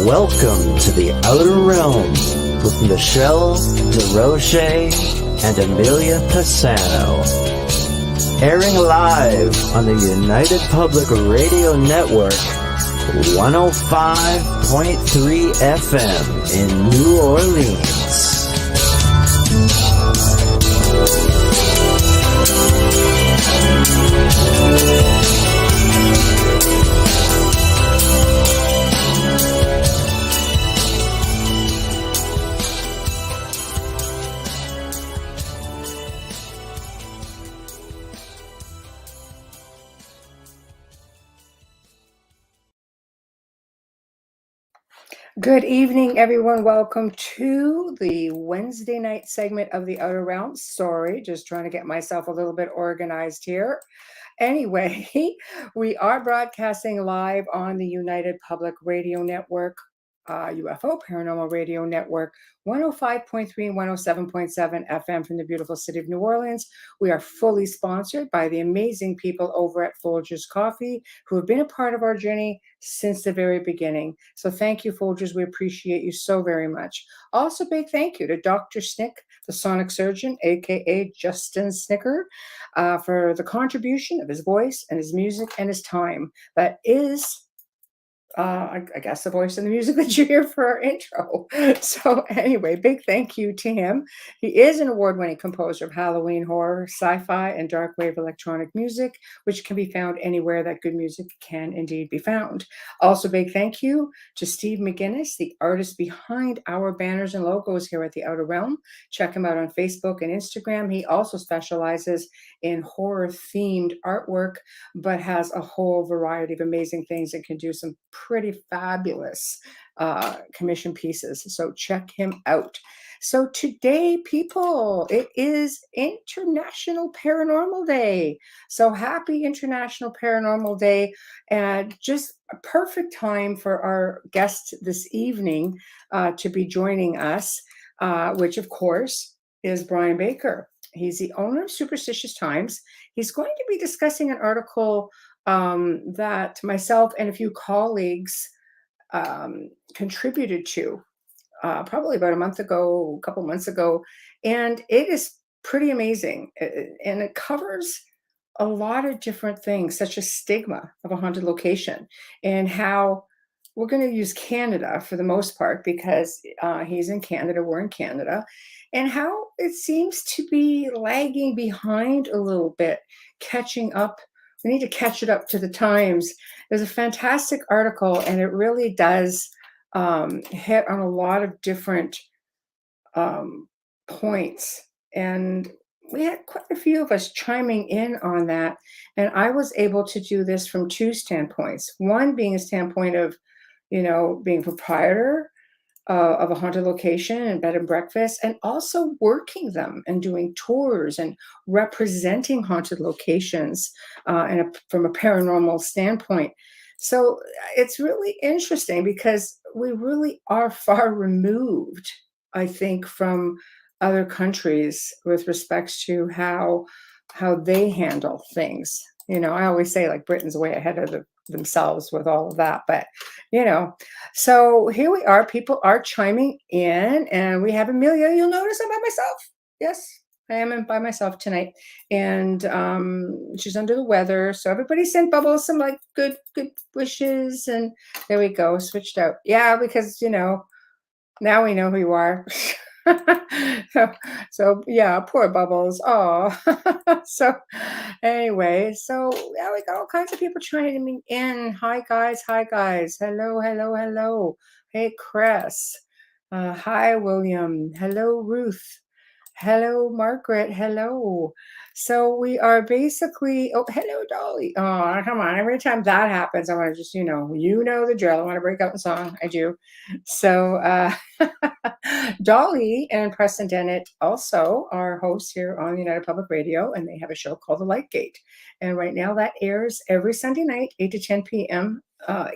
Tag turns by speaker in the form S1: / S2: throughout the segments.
S1: Welcome to the Outer Realms with Michelle Desrochers and Amelia Pisano. Airing live on the United Public Radio Network, 105.3 FM in New Orleans.
S2: Good evening, everyone. Welcome to the Wednesday night segment of the Outer Realms. Sorry, just trying to get myself a little bit organized here. Anyway, we are broadcasting live on the United Public Radio Network, UFO Paranormal Radio Network, 105.3 and 107.7 FM from the beautiful city of New Orleans. We are fully sponsored by the amazing people over at Folgers Coffee, who have been a part of our journey since the very beginning. So thank you, Folgers. We appreciate you so very much. Also, big thank you to Dr. Snick, the sonic surgeon, aka Justin Snicker, for the contribution of his voice and his music and his time. That is I guess the voice and the music that you hear for our intro. So anyway, big thank you to him. He is an award-winning composer of Halloween horror, sci-fi, and dark wave electronic music, which can be found anywhere that good music can indeed be found. Also, big thank you to Steve McGinnis, the artist behind our banners and logos here at the Outer Realm. Check him out on Facebook and Instagram. He also specializes in horror-themed artwork, but has a whole variety of amazing things and can do some pretty fabulous commission pieces. So check him out. So today, people, it is International Paranormal Day. So happy International Paranormal Day. And just a perfect time for our guest this evening to be joining us, which of course is Brian Baker. He's the owner of Superstitious Times. He's going to be discussing an article that myself and a few colleagues contributed to probably about a couple months ago. And it is pretty amazing. And it covers a lot of different things, such as stigma of a haunted location and how we're going to use Canada for the most part because he's in Canada, we're in Canada, and how it seems to be lagging behind a little bit, catching up. We need to catch it up to the times. There's a fantastic article, and it really does hit on a lot of different points. And we had quite a few of us chiming in on that. And I was able to do this from two standpoints. One being a standpoint of, being proprietor of a haunted location and bed and breakfast, and also working them and doing tours and representing haunted locations from a paranormal standpoint. So it's really interesting because we really are far removed, I think, from other countries with respects to how they handle things. I always say like Britain's way ahead of themselves with all of that, but so here we are. People are chiming in, and we have Amelia. You'll notice I'm by myself. Yes, I am by myself tonight, and she's under the weather. So everybody sent Bubbles some like good wishes, and there we go. Switched out. Yeah, because now we know who you are. so yeah, poor Bubbles. Oh, so anyway, so yeah, we got all kinds of people chiming in. Hi guys, hello. Hey Chris, hi William, hello Ruth, hello Margaret, hello. So we are basically, hello Dolly. Oh, come on, every time that happens, I want to just, you know the drill. I want to break out in song. I do. So Dolly and Preston Dennett also are hosts here on United Public Radio, and they have a show called The Light Gate. And right now that airs every Sunday night, 8 to 10 p.m.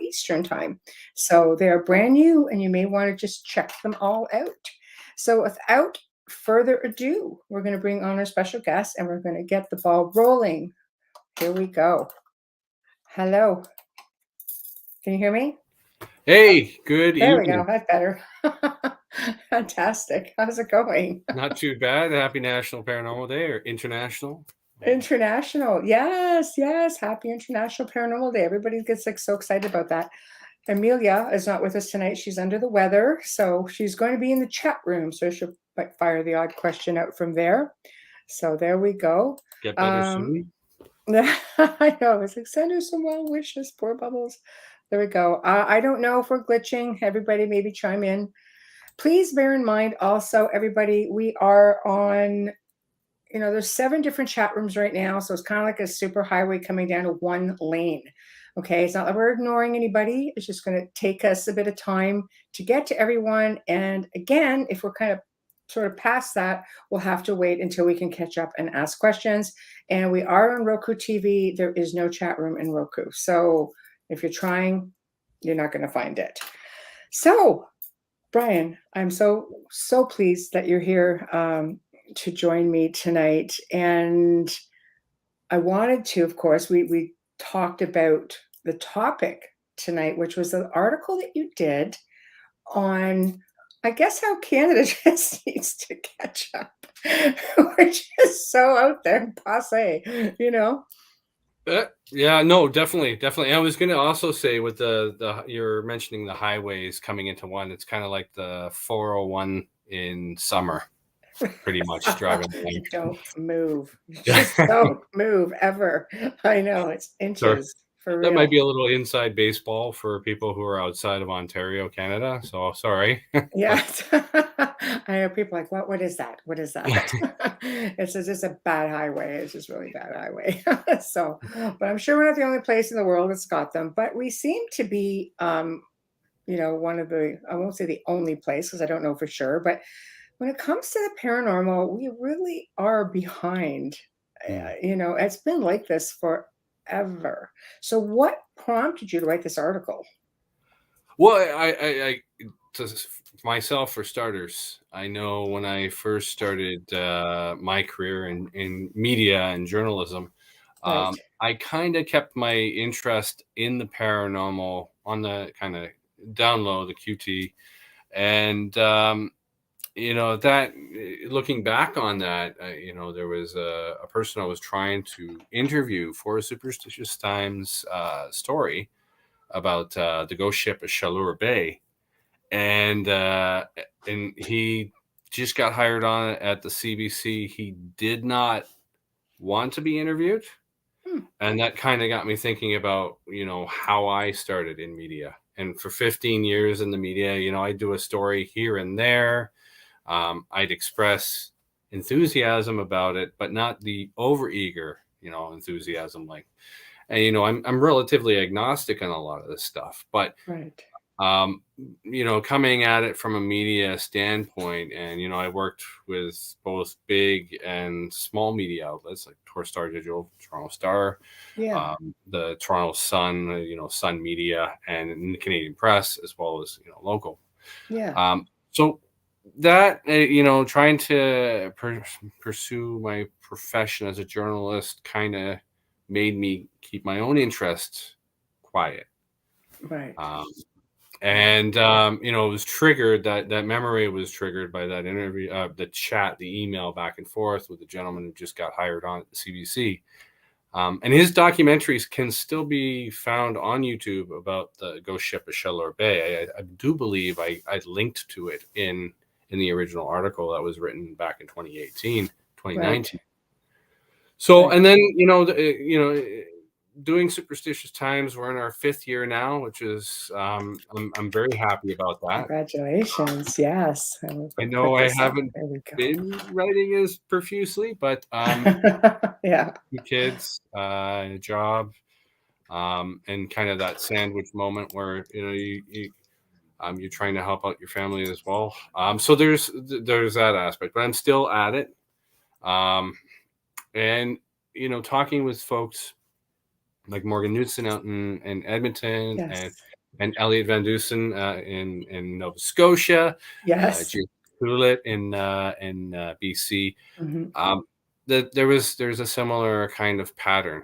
S2: Eastern time. So they're brand new, and you may want to just check them all out. So without further ado, we're going to bring on our special guest, and we're going to get the ball rolling. Here we go. Hello. Can you hear me?
S3: Hey, good
S2: There we go.
S3: evening.
S2: That's better. Fantastic. How's it going?
S3: Not too bad. Happy National Paranormal Day or International.
S2: International. Yes, yes. Happy International Paranormal Day. Everybody gets like so excited about that. Amelia is not with us tonight. She's under the weather, so she's going to be in the chat room. So she'll like fire the odd question out from there. So there we go.
S3: Get better soon.
S2: I know. It's like send her some well wishes. Poor Bubbles. There we go. I don't know if we're glitching. Everybody, maybe chime in. Please bear in mind also, everybody, we are on, there's 7 different chat rooms right now. So it's kind of like a super highway coming down to one lane. Okay. It's not that we're ignoring anybody. It's just going to take us a bit of time to get to everyone. And again, if we're kind of sort of past that, we'll have to wait until we can catch up and ask questions. And we are on Roku TV. There is no chat room in Roku. So if you're trying, you're not going to find it. So Brian, I'm so pleased that you're here to join me tonight. And I wanted to, of course, we talked about the topic tonight, which was the article that you did on, I guess, how Canada just needs to catch up, which is so out there and passe,
S3: Yeah, no, definitely. I was going to also say with the you're mentioning the highways coming into one. It's kind of like the 401 in summer, pretty much driving along.
S2: Don't move. Just don't move ever. I know it's inches for
S3: That
S2: real.
S3: might be a little inside baseball for people who are outside of Ontario, Canada. So sorry.
S2: Yeah. I know people are like, what is that? What is that? It's just a bad highway. It's just really bad highway. So, but I'm sure we're not the only place in the world that's got them. But we seem to be one of the, I won't say the only place because I don't know for sure, but when it comes to the paranormal, we really are behind. It's been like this forever. So what prompted you to write this article?
S3: Well, I to myself, for starters, I know when I first started my career in media and journalism,
S2: Right.
S3: I kind of kept my interest in the paranormal on the kind of down low, the QT, and that looking back on that, there was a person I was trying to interview for a Superstitious Times story about the ghost ship at Chaleur Bay, and he just got hired on at the CBC. He did not want to be interviewed, and that kind of got me thinking about how I started in media. And for 15 years in the media, I do a story here and there. I'd express enthusiasm about it, but not the overeager enthusiasm. And I'm relatively agnostic on a lot of this stuff, but
S2: Right.
S3: coming at it from a media standpoint, and I worked with both big and small media outlets like Torstar Digital, Toronto Star,
S2: Yeah.
S3: the Toronto Sun, Sun Media, and the Canadian Press, as well as local.
S2: Yeah.
S3: So that trying to pursue my profession as a journalist kind of made me keep my own interests quiet.
S2: Right.
S3: And it was triggered, that memory was triggered by that interview, the chat, the email back and forth with the gentleman who just got hired on at the CBC. And his documentaries can still be found on YouTube about the ghost ship at Chaleur Bay. I do believe I linked to it in the original article that was written back in 2018, 2019. Right. So, and then, doing Superstitious Times, we're in our 5th year now, which is, I'm very happy about that.
S2: Congratulations. Yes.
S3: I know I haven't been writing as profusely, but
S2: yeah.
S3: 2 kids, a job, and kind of that sandwich moment where, you're trying to help out your family as well. So there's that aspect, but I'm still at it. And, talking with folks like Morgan Knudsen out in Edmonton,
S2: yes.
S3: and Elliot Van Dusen in Nova Scotia,
S2: yes,
S3: Jason Hewlett in BC.
S2: Mm-hmm.
S3: There's a similar kind of pattern,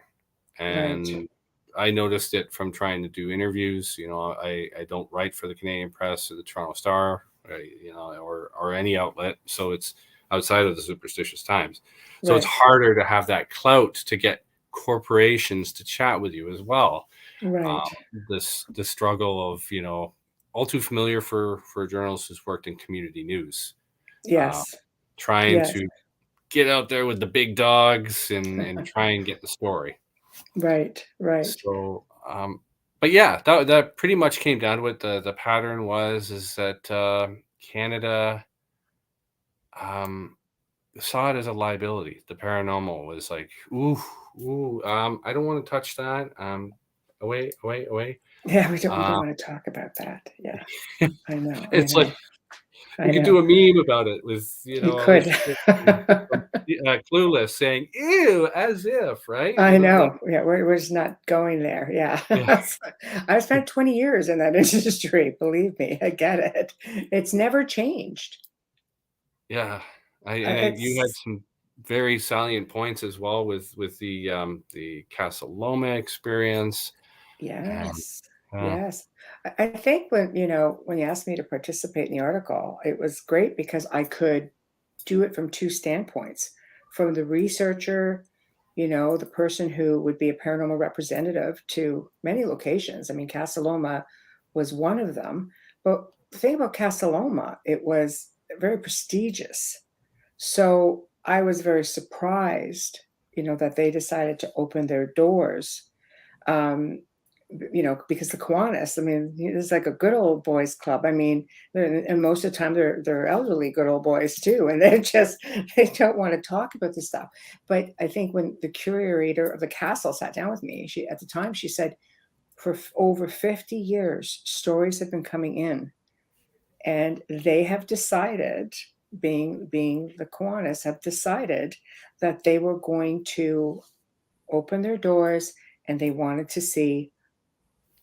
S3: and
S2: right.
S3: I noticed it from trying to do interviews. I don't write for the Canadian Press or the Toronto Star, or any outlet. So it's outside of the Superstitious Times. So it's
S2: Right.
S3: harder to have that clout to get corporations to chat with you as well.
S2: Right.
S3: The struggle of, all too familiar for a journalist who's worked in community news, uh,
S2: Yes.
S3: trying
S2: Yes.
S3: to get out there with the big dogs and try and get the story.
S2: Right. Right.
S3: So, but yeah, that pretty much came down to it. The pattern is that Canada saw it as a liability. The paranormal was like, ooh, I don't want to touch that. Away, away, away.
S2: Yeah, we don't
S3: Uh,
S2: want to talk about that. Yeah. I know. I
S3: it's like
S2: know. I
S3: we could
S2: know.
S3: do a meme about it with,
S2: You
S3: all those
S2: could.
S3: kids from Clueless saying "ew" as if, right?
S2: I know. Yeah, we're just not going there. Yeah.
S3: Yeah,
S2: I spent 20 years in that industry. Believe me, I get it. It's never changed.
S3: yeah. You had
S2: It's
S3: some very salient points as well with the Casa Loma experience. Um,
S2: yes.
S3: yeah.
S2: Yes. I think when you asked me to participate in the article, it was great because I could do it from two standpoints. From the researcher, the person who would be a paranormal representative to many locations. I mean, Casa Loma was one of them. But the thing about Casa Loma, it was very prestigious. So I was very surprised, that they decided to open their doors. Um, because the Kiwanis, I mean, it's like a good old boys club. I mean, and most of the time they're elderly good old boys too, and they don't want to talk about this stuff. But I think when the curator of the castle sat down with me, she at the time she said, for over 50 years, stories have been coming in, and they have decided, being the Kiwanis, have decided that they were going to open their doors, and they wanted to see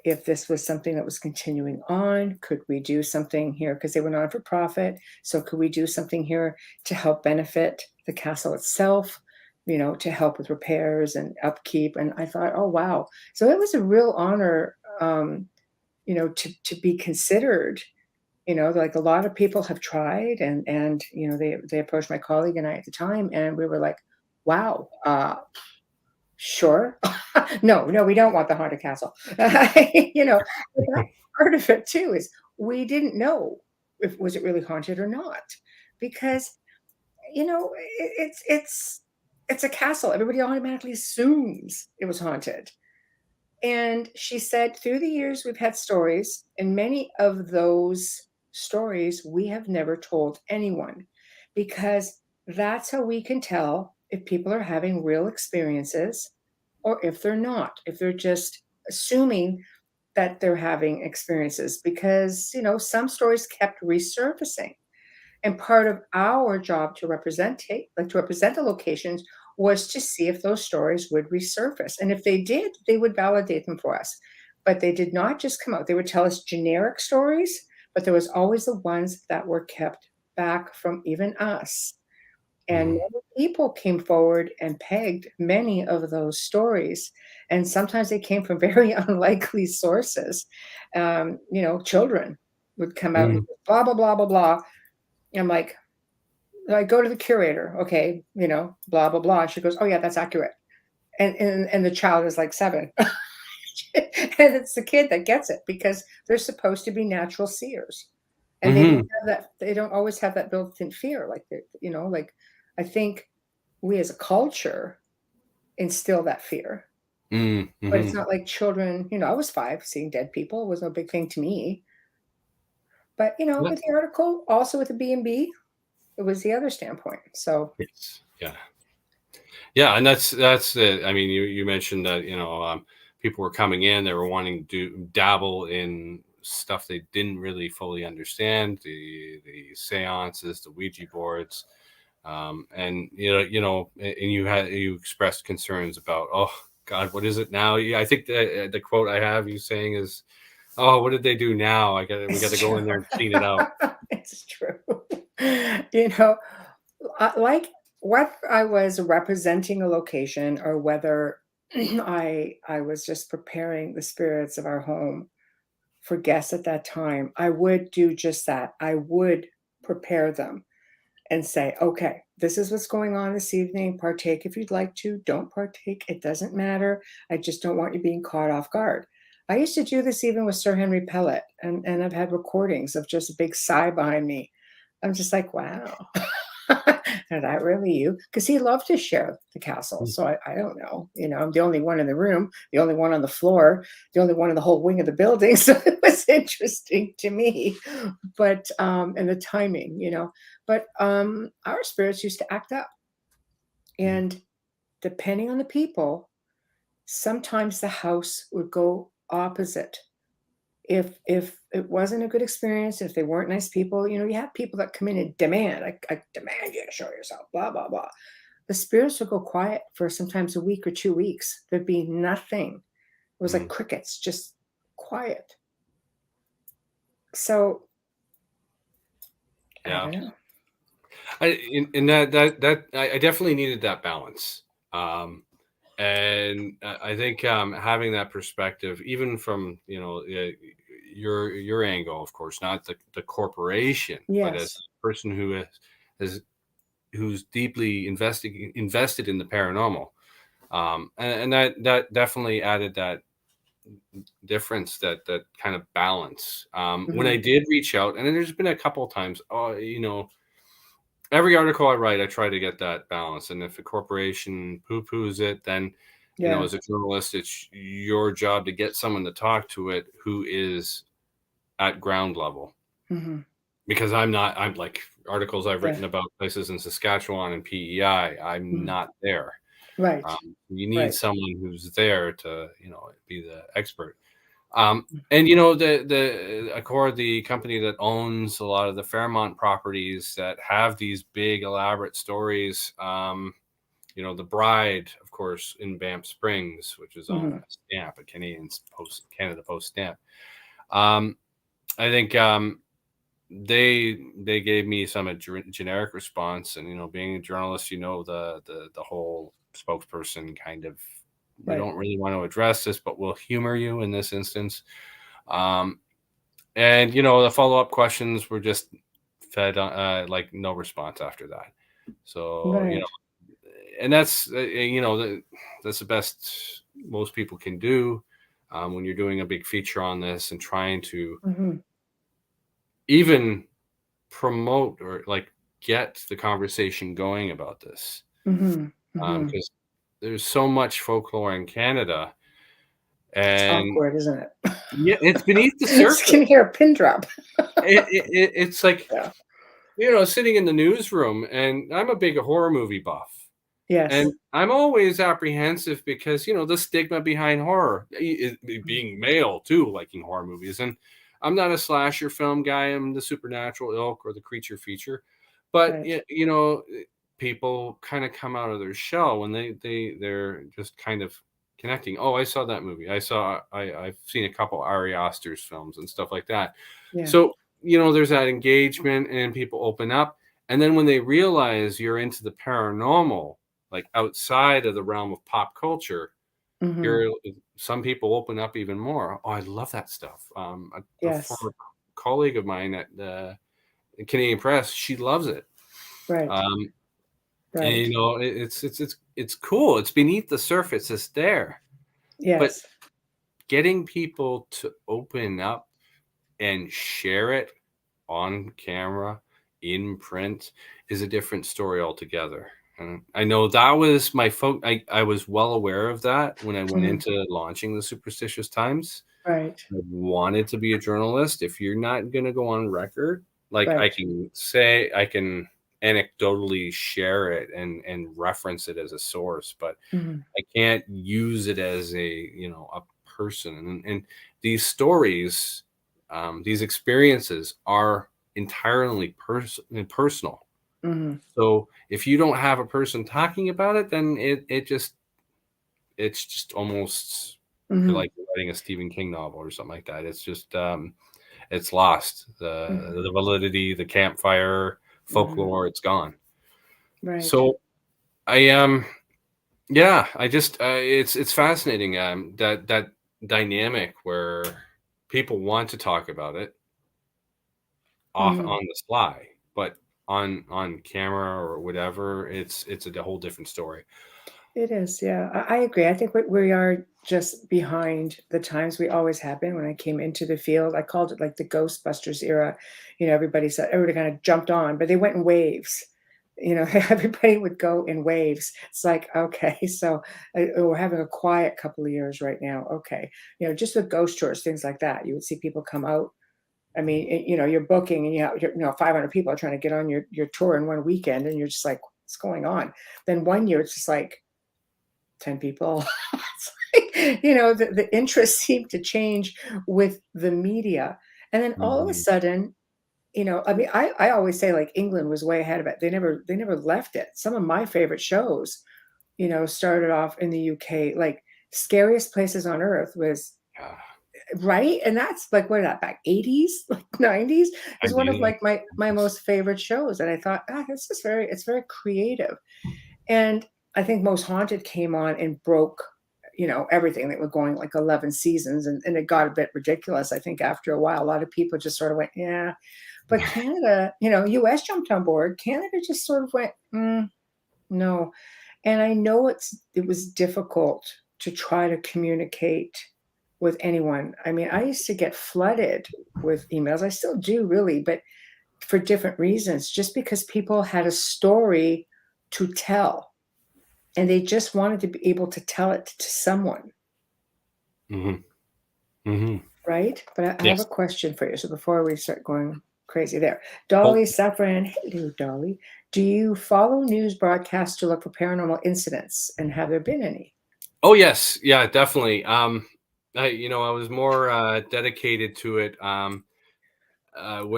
S2: if this was something that was continuing on. Could we do something here? Because they were non for profit. So could we do something here to help benefit the castle itself, to help with repairs and upkeep? And I thought, oh, wow. So it was a real honor, to be considered. Like a lot of people have tried, and they approached my colleague and I at the time, and we were like, wow, sure. No, no, we don't want the haunted castle. But that's part of it too, is we didn't know if was it really haunted or not. Because, it's a castle. Everybody automatically assumes it was haunted. And she said, through the years, we've had stories, and many of those stories we have never told anyone, because that's how we can tell if people are having real experiences or if they're not, if they're just assuming that they're having experiences, because, some stories kept resurfacing. And part of our job to represent the locations, was to see if those stories would resurface. And if they did, they would validate them for us. But they did not just come out. They would tell us generic stories, but there was always the ones that were kept back from even us. And
S3: Mm.
S2: many people came forward and pegged many of those stories. And sometimes they came from very unlikely sources. Children would come out and
S3: Mm.
S2: blah, blah, blah, blah, blah. I'm like, I go to the curator, okay, blah, blah, blah. She goes, oh, yeah, that's accurate. And the child is like 7. And it's the kid that gets it, because they're supposed to be natural seers. And
S3: Mhm.
S2: they don't always have that built-in fear. Like, like I think we as a culture instill that fear.
S3: Mm.
S2: But it's
S3: Mhm.
S2: not like children, I was 5, seeing dead people was no big thing to me. But,
S3: Yeah.
S2: with the article, also with the B&B, it was the other standpoint. So
S3: Yes. Yeah. Yeah, and that's it. I mean, you mentioned that, people were coming in, they were wanting to dabble in stuff they didn't really fully understand, the seances, the Ouija boards, and and you expressed concerns about, oh God, what is it now? Yeah, I think the quote I have you saying is, oh, what did they do now? We got
S2: it's
S3: to go
S2: true.
S3: in there and clean it out.
S2: It's true. You know, like, what I was representing a location, or whether I was just preparing the spirits of our home for guests at that time. I would do just that. I would prepare them and say, okay, this is what's going on this evening. Partake if you'd like to. Don't partake. It doesn't matter. I just don't want you being caught off guard. I used to do this even with Sir Henry Pellet, and I've had recordings of just a big sigh behind me. I'm just like, wow. Is that really you? Because he loved to share the castle. So I don't know. I'm the only one in the room, the only one on the floor, the only one in the whole wing of the building. So it was interesting to me. But and the timing. But our spirits used to act up. And depending on the people, sometimes the house would go opposite. If it wasn't a good experience, if they weren't nice people, you have people that come in and demand, I demand you to show yourself, blah, blah, blah. The spirits would go quiet for sometimes a week or 2 weeks. There'd be nothing. It was like crickets, just quiet. So I don't know.
S3: I definitely needed that balance. And I think having that perspective, even from your angle, of course, not the corporation, but as
S2: Yes.
S3: a person who's deeply invested in the paranormal, and that definitely added that difference, that kind of balance. When I did reach out, and then there's been a couple of times, every article I write, I try to get that balance. And if a corporation poo-poos it, then,
S2: Yeah.
S3: as a journalist, it's your job to get someone to talk to it who is at ground level. Because I'm like articles I've written about places in Saskatchewan and PEI, I'm not there.
S2: Right.
S3: You need
S2: Right.
S3: someone who's there to, be the expert. And the Accor, the company that owns a lot of the Fairmont properties that have these big elaborate stories, the Bride, of course, in Banff Springs, which is on a stamp, a Canada Post stamp. I think they gave me some generic response, and being a journalist, the whole spokesperson kind of, we don't really want to address this, but we'll humor you in this instance. And the follow-up questions were just fed on, like no response after that. So and that's that's the best most people can do when you're doing a big feature on this and trying to even promote or like get the conversation going about this, because there's so much folklore in Canada,
S2: It's
S3: and
S2: awkward, isn't it?
S3: yeah, it's beneath the
S2: You
S3: surface.
S2: can hear a pin drop.
S3: It's like, sitting in the newsroom, and I'm a big horror movie buff.
S2: Yes.
S3: And I'm always apprehensive because, the stigma behind horror, being male too, liking horror movies. And I'm not a slasher film guy. I'm the supernatural ilk or the creature feature. But, people kind of come out of their shell when they're just kind of connecting. Oh, I saw that movie. I've seen a couple Ari Aster's films and stuff like that.
S2: Yeah.
S3: So, there's that engagement and people open up. And then when they realize you're into the paranormal, like outside of the realm of pop culture, some people open up even more. Oh, I love that stuff. A former colleague of mine at the Canadian Press, she loves it.
S2: Right.
S3: And it's cool. It's beneath the surface. It's there.
S2: Yes.
S3: But getting people to open up and share it on camera, in print, is a different story altogether. And I know that was my I was well aware of that when I went into launching the Superstitious Times.
S2: Right.
S3: I wanted to be a journalist. If you're not going to go on record, like I can anecdotally share it and reference it as a source, but I can't use it as a person. And these stories, these experiences are entirely personal. So if you don't have a person talking about it, then it's just almost like writing a Stephen King novel or something like that. It's just it's lost the validity, the campfire folklore. It's gone.
S2: Right.
S3: So I Yeah, I just it's fascinating that dynamic where people want to talk about it off
S2: Mhm.
S3: on the sly, but on camera or whatever, it's a whole different story.
S2: It is, yeah. I agree. I think we are just behind the times we always have been. When I came into the field, I called it like the Ghostbusters era. Everybody kind of jumped on, but they went in waves. Everybody would go in waves. It's like, okay, so we're having a quiet couple of years right now. Okay, just with ghost tours, things like that. You would see people come out. I mean, you're booking and 500 people are trying to get on your tour in one weekend, and you're just like, what's going on? Then one year it's just like 10 people. It's like, the interest seemed to change with the media. And then all of a
S3: Mhm.
S2: sudden, I mean, I always say like England was way ahead of it. They never left it. Some of my favorite shows, started off in the UK, like Scariest Places on Earth was
S3: Yeah,
S2: right. And that's like, what is that, back 80s, like 90s
S3: I
S2: is one of
S3: do.
S2: like my most favorite shows. And I thought, it's very creative. And I think Most Haunted came on and broke, everything that were going like 11 seasons, and it got a bit ridiculous. I think after a while, a lot of people just sort of went, yeah. But Canada, US jumped on board. Canada just sort of went, no. And I know it was difficult to try to communicate with anyone. I mean, I used to get flooded with emails. I still do really, but for different reasons, just because people had a story to tell and they just wanted to be able to tell it to someone,
S3: Mhm. Mhm.
S2: right? But I have a
S3: Yes.
S2: question for you. So before we start going crazy there,
S3: Oh
S2: Dolly Safran, hello, Dolly. Do you follow news broadcasts to look for paranormal incidents? And have there been any?
S3: oh, yes. Yeah, definitely. I was more, dedicated to it, when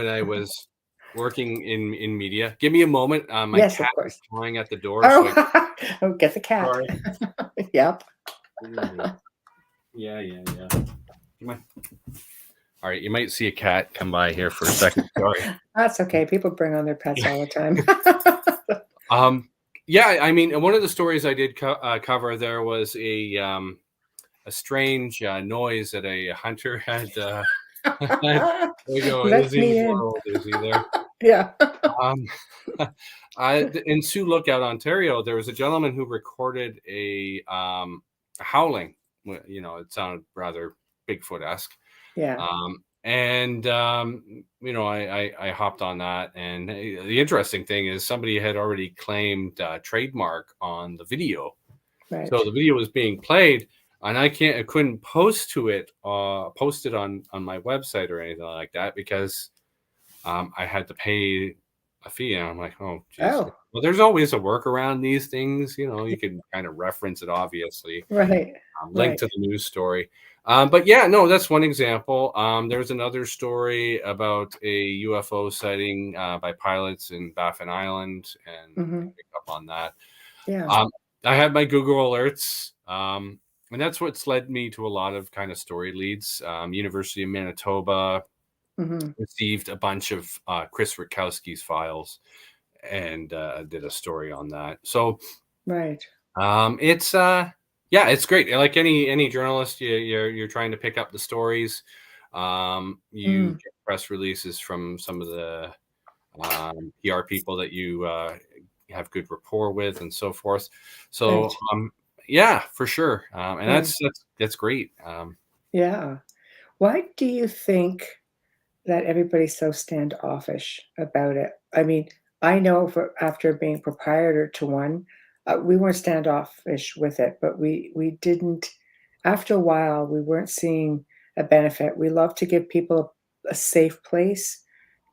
S3: I was working in media. Give me a moment, my
S2: Yes,
S3: cat
S2: of
S3: is
S2: course.
S3: clawing at the door, so I
S2: Oh, oh, get the cat.
S3: sorry.
S2: Yep.
S3: What are you doing? Yeah, yeah, yeah. Come on. Alright, you might see a cat come by here for a second, sorry.
S2: That's okay. People bring on their pets all the time.
S3: Um, yeah, I mean, one of the stories I did cover, there was a strange, noise that a hunter had, there we go,
S2: Let me in.
S3: Is he there?
S2: Yeah.
S3: Um, in Sioux Lookout, Ontario, there was a gentleman who recorded a howling. It sounded rather Bigfoot-esque.
S2: Yeah.
S3: I hopped on that, and the interesting thing is somebody had already claimed trademark on the video, so
S2: Right.
S3: the video was being played, and I couldn't post it on my website or anything like that because I had to pay a fee, and I'm like, oh, geez.
S2: Oh,
S3: Well, there's always a workaround these things. You can kind of reference it, obviously,
S2: right.
S3: link
S2: Right.
S3: to the news story. But yeah, no, that's one example. There's another story about a UFO sighting by pilots in Baffin Island, and I
S2: Hmm.
S3: picked up on that.
S2: Yeah.
S3: Um, I had my Google alerts, and that's what's led me to a lot of kind of story leads. University of Manitoba
S2: Hmm.
S3: received a bunch of Chris Rutkowski's files and did a story on that. So
S2: Right.
S3: it's yeah, it's great. Like any journalist, you're trying to pick up the stories. You
S2: Mm.
S3: get press releases from some of the PR people that you have good rapport with, and so forth. So
S2: Right.
S3: yeah, for sure, and
S2: Right.
S3: that's great.
S2: Yeah. Why do you think that everybody's so standoffish about it? I mean, I know for after being proprietor to one, we weren't standoffish with it, but we didn't. After a while, we weren't seeing a benefit. We love to give people a safe place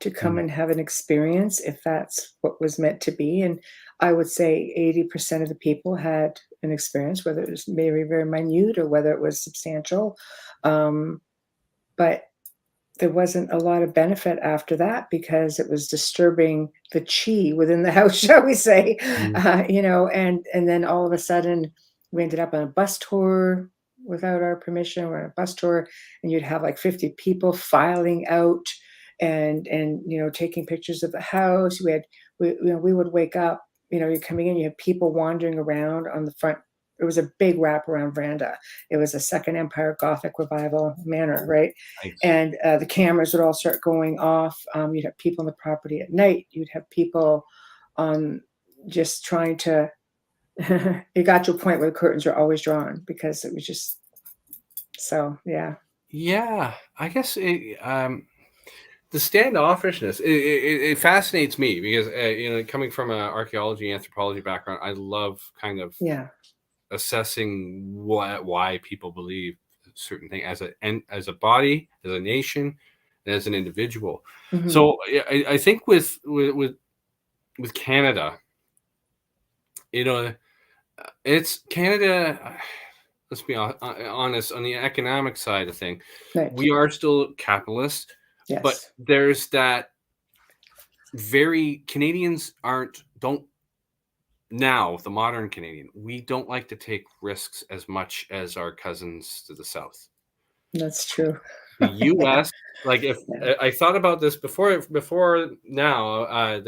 S2: to come
S3: Mm,
S2: and have an experience if that's what was meant to be. And I would say 80% of the people had an experience, whether it was maybe very minute or whether it was substantial. Um, but there wasn't a lot of benefit after that because it was disturbing the chi within the house, shall we say?
S3: mm,
S2: And then all of a sudden we ended up on a bus tour without our permission. We're on a bus tour, and you'd have like 50 people filing out and taking pictures of the house. We would wake up. You're coming in. You have people wandering around on the front it was a big wraparound veranda. It was a Second Empire Gothic revival manor, right?
S3: Nice.
S2: And the cameras would all start going off. You'd have people on the property at night. You'd have people just trying to. It got to a point where the curtains were always drawn because it was just so, yeah.
S3: Yeah, I guess the standoffishness it fascinates me because coming from an archaeology anthropology background, I love kind of
S2: Yeah.
S3: assessing why people believe a certain thing as a body, as a nation, and as an individual.
S2: Mhm.
S3: So I think with Canada, it's Canada. Let's be honest, on the economic side of thing,
S2: Right.
S3: we are still capitalist, but
S2: Yes.
S3: there's that Canadians don't now, the modern Canadian, we don't like to take risks as much as our cousins to the south.
S2: That's true.
S3: The
S2: Yeah.
S3: US, like if
S2: Yeah.
S3: I thought about this before now,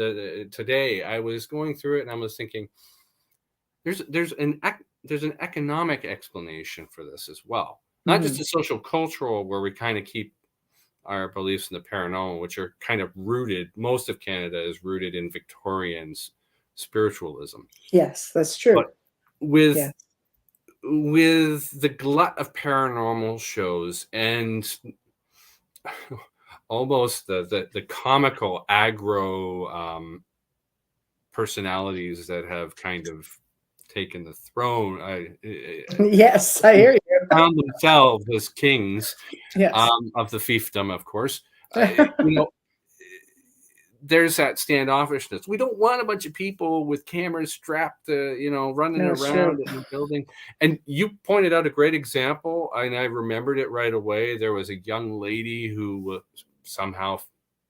S3: today I was going through it and I was thinking there's an economic explanation for this as well. Not just
S2: Mhm.
S3: a social cultural where we kind of keep our beliefs in the paranormal, which are kind of rooted, most of Canada is rooted in Victorian spiritualism.
S2: Yes, that's true.
S3: But with
S2: Yes.
S3: with the glut of paranormal shows and almost the comical aggro personalities that have kind of taken the throne,
S2: Yes, I hear you.
S3: found themselves as kings
S2: Yes.
S3: of the fiefdom, of course. There's that standoffishness. We don't want a bunch of people with cameras strapped to, running
S2: No, it's true.
S3: around in the building. And you pointed out a great example, and I remembered it right away. There was a young lady who somehow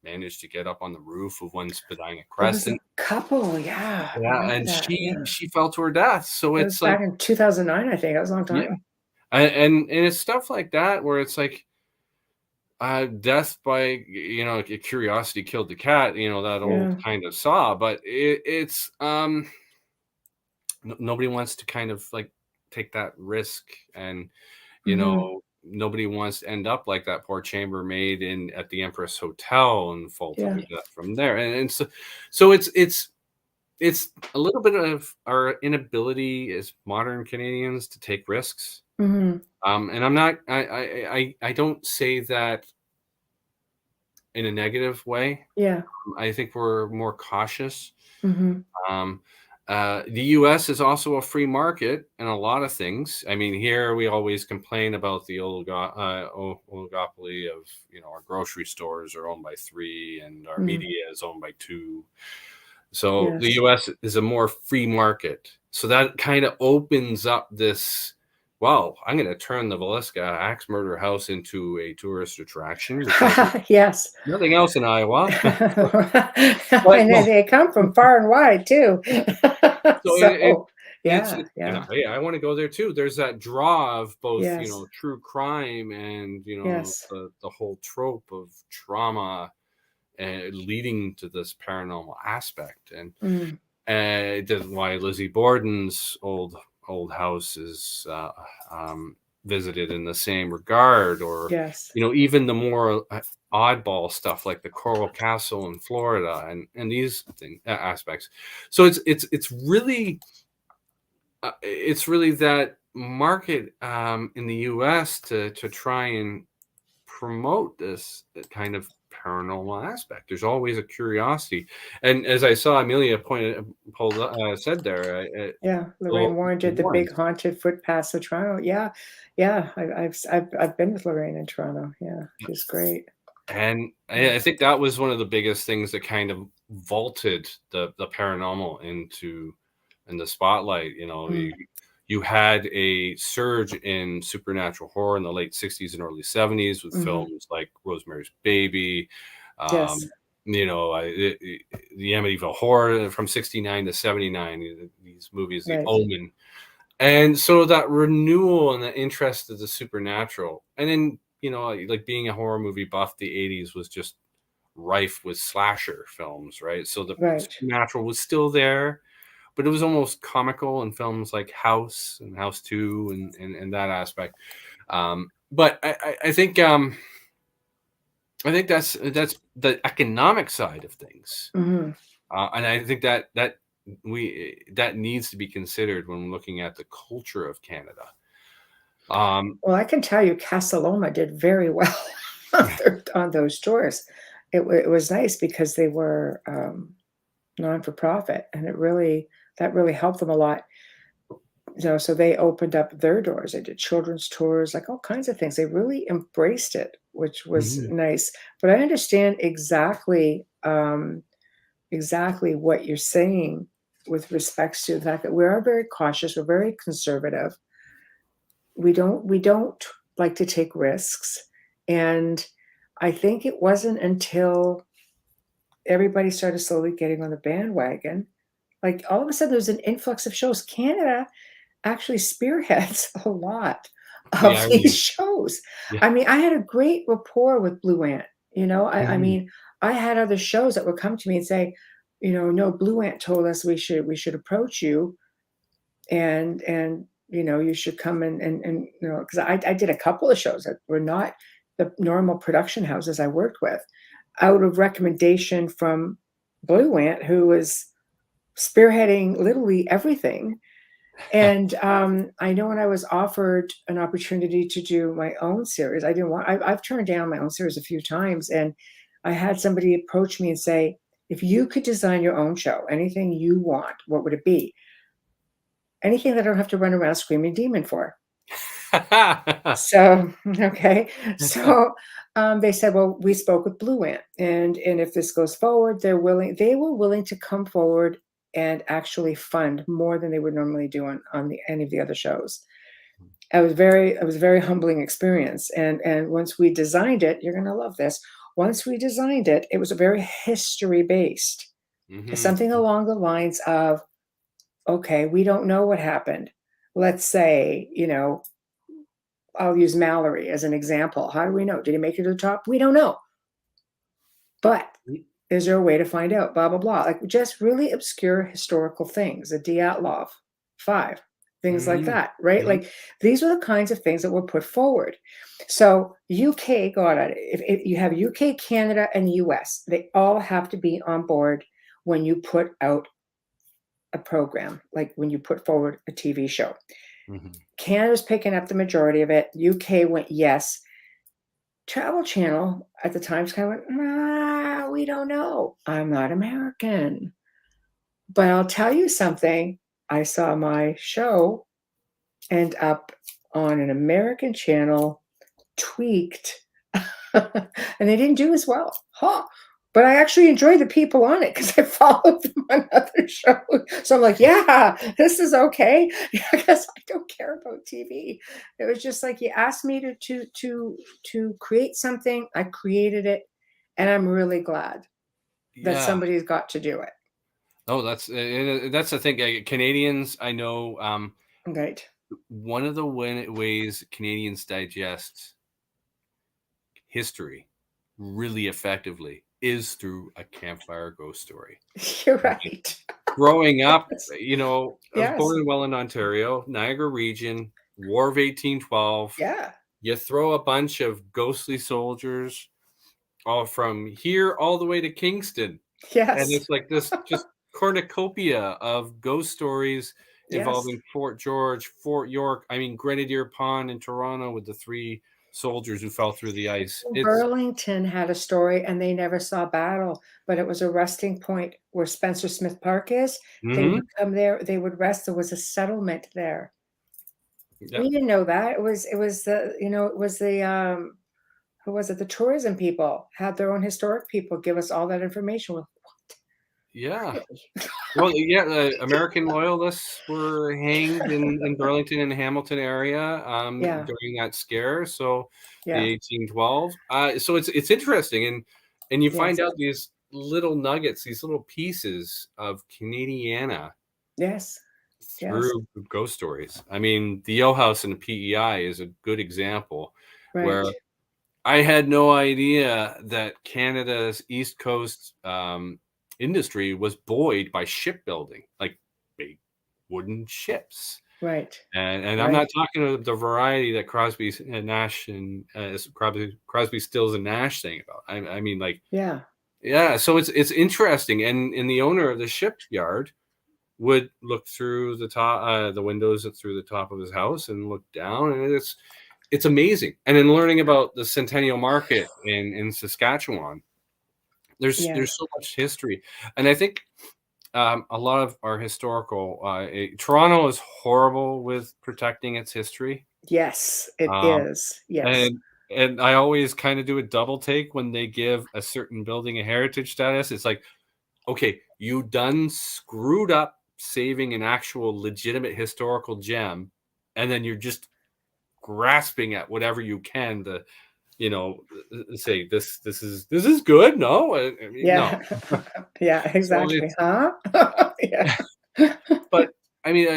S3: managed to get up on the roof of one Spadina
S2: There was a
S3: Crescent.
S2: couple, yeah, I
S3: Yeah,
S2: remember
S3: and
S2: that, yeah.
S3: she fell to her death. So
S2: It was
S3: it's like,
S2: back in 2009, I think, that was a long
S3: yeah,
S2: time.
S3: and it's stuff like that where it's like, death by curiosity killed the cat, that old
S2: Yeah.
S3: kind of saw, but it's nobody wants to kind of like take that risk, and
S2: Mhm.
S3: nobody wants to end up like that poor chambermaid in at the Empress Hotel and fall to
S2: Yeah.
S3: their death from there. And so it's a little bit of our inability as modern Canadians to take risks.
S2: Mhm.
S3: And I'm not I don't say that in a negative way.
S2: Yeah.
S3: I think we're more cautious.
S2: Mhm.
S3: Um, the U.S. is also a free market in a lot of things. I mean, here we always complain about the oligopoly of, our grocery stores are owned by three and our
S2: Mhm.
S3: media is owned by two. So the
S2: Yes.
S3: U.S. is a more free market. So that kind of opens up this. Well, I'm going to turn the Villisca Axe Murder House into a tourist attraction because there's
S2: Yes.
S3: nothing else in Iowa. But
S2: And they come from far and wide too.
S3: so
S2: So,
S3: it's
S2: yeah, yeah.
S3: hey, I want to go there too. There's that draw of both,
S2: Yes.
S3: true crime and
S2: Yes.
S3: the whole trope of trauma leading to this paranormal aspect, and
S2: Mm.
S3: that's why Lizzie Borden's old house is visited in the same regard, or
S2: Yes.
S3: even the more oddball stuff like the Coral Castle in Florida and these aspects. So it's really that market in the U.S. to try and promote this kind of paranormal aspect. There's always a curiosity, and as I saw Amelia said there,
S2: Yeah, Lorraine
S3: Little
S2: Warren did the big
S3: Warrens.
S2: haunted footpaths of Toronto. Yeah, yeah, I've been with Lorraine in Toronto. Yeah, she's great.
S3: And I
S2: Yes.
S3: think that was one of the biggest things that kind of vaulted the paranormal in the spotlight.
S2: Mm.
S3: You had a surge in supernatural horror in the late 60s and early 70s with
S2: Mhm.
S3: films like Rosemary's Baby,
S2: Yes.
S3: um, the Amityville Horror from 69 to 79, these movies, The
S2: Right.
S3: Omen. And so that renewal and the interest of the supernatural, and then like being a horror movie buff, the '80s was just rife with slasher films, right? So the
S2: Right.
S3: supernatural was still there, but it was almost comical in films like House and House 2 and that aspect. But I think that's the economic side of things,
S2: Mhm.
S3: and I think that needs to be considered when looking at the culture of Canada.
S2: Well, I can tell you Casa Loma did very well on those tours. It was nice because they were, non-for-profit, and that really helped them a lot. So they opened up their doors. They did children's tours, like all kinds of things. They really embraced it, which was
S3: Mhm.
S2: nice. But I understand exactly what you're saying with respects to the fact that we are very cautious, we're very conservative. We don't like to take risks, and I think it wasn't until everybody started slowly getting on the bandwagon, like, all of a sudden, there's an influx of shows. Canada actually spearheads a lot
S3: The
S2: of these
S3: irony.
S2: shows.
S3: Yeah.
S2: I mean, I had a great rapport with Blue Ant, I
S3: Mhm.
S2: mean, I had other shows that would come to me and say, "No, Blue Ant told us we should approach you, and you should come and" 'cause I did a couple of shows that were not the normal production houses I worked with, out of recommendation from Blue Ant, who was spearheading literally everything. And, I know when I was offered an opportunity to do my own series, I didn't want I've turned down my own series a few times, and I had somebody approach me and say, "If you could design your own show, anything you want, what would it be?" Anything that I don't have to run around screaming demon for. So, okay. So, they said, "Well, we spoke with Blue Ant, and if this goes forward, they were willing to come forward and actually fund more than they would normally do on any of the other shows." It was a very humbling experience, and once we designed it, you're gonna love this. Once we designed it, it was a very history-based.
S3: Mhm.
S2: Something along the lines of, "Okay, we don't know what happened." Let's say, I'll use Mallory as an example. How do we know? Did he make it to the top? We don't know. But is there a way to find out? Blah, blah, blah. Like just really obscure historical things, the Dyatlov 5, things like
S3: Mhm.
S2: that, right?
S3: Mhm.
S2: Like these are the kinds of things that were put forward. So UK got it. If you have UK, Canada, and US, they all have to be on board when you put out a program, like when you put forward a TV show.
S3: Mhm.
S2: Canada's picking up the majority of it. UK went yes. Travel Channel at the time kind of went, "Nah, we don't know. I'm not American." But I'll tell you something, I saw my show end up on an American channel, tweaked, and they didn't do as well. Huh. But I actually enjoyed the people on it because I followed them on other shows. So I'm like, yeah, this is okay. Because I don't care about TV. It was just like you asked me to create something, I created it, and I'm really glad that
S3: Yeah.
S2: somebody's got to do it.
S3: Oh, that's the thing. Canadians, I know,
S2: Right.
S3: one of the ways Canadians digest history really effectively is through a campfire ghost story.
S2: You're
S3: I mean,
S2: right.
S3: growing up,
S2: Yes.
S3: I was born
S2: Yes.
S3: in Welland, Ontario, Niagara region, War of 1812.
S2: Yeah.
S3: You throw a bunch of ghostly soldiers all from here all the way to Kingston, and
S2: Yes.
S3: it's like this just cornucopia of ghost stories
S2: Yes.
S3: involving Fort George, Fort York. I mean, Grenadier Pond in Toronto with the three soldiers who fell through the ice. It's
S2: Burlington had a story and they never saw battle, but it was a resting point where Spencer Smith Park is. They would
S3: Mhm.
S2: come there, they would rest. There was a settlement there.
S3: Yeah,
S2: We didn't know that. It was it was the who was it? The tourism people had their own historic people give us all that information. Well,
S3: yeah.
S2: really?
S3: Well, yeah, the American loyalists were hanged in Burlington and Hamilton area
S2: Yeah,
S3: during that scare. So the
S2: yeah,
S3: 1812. So it's interesting, and you find
S2: yes,
S3: out these little nuggets, these little pieces of Canadiana
S2: yes, yes,
S3: through ghost stories. I mean, the Yale House and the PEI is a good example where
S2: right.
S3: I had no idea that Canada's East Coast industry was buoyed by shipbuilding, like wooden ships.
S2: Right.
S3: And I'm
S2: Right.
S3: not talking about the variety that Crosby and Nash and Crosby, Stills and Nash sang about. I mean, like,
S2: Yeah.
S3: yeah. So it's interesting, and the owner of the shipyard would look through the windows through the top of his house and look down, and it's amazing. And then learning about the Centennial Market in Saskatchewan, there's
S2: Yeah.
S3: so much history, and I think a lot of our historical Toronto is horrible with protecting its history.
S2: Yes, it
S3: Um,
S2: is. Yes.
S3: and I always kind of do a double take when they give a certain building a heritage status. It's like, okay, you done screwed up saving an actual legitimate historical gem, and then you're just grasping at whatever you can to, you know, say this is good. No, I mean, no.
S2: Yeah. Yeah,
S3: So
S2: exactly.
S3: it's
S2: Huh? Yeah.
S3: but I mean,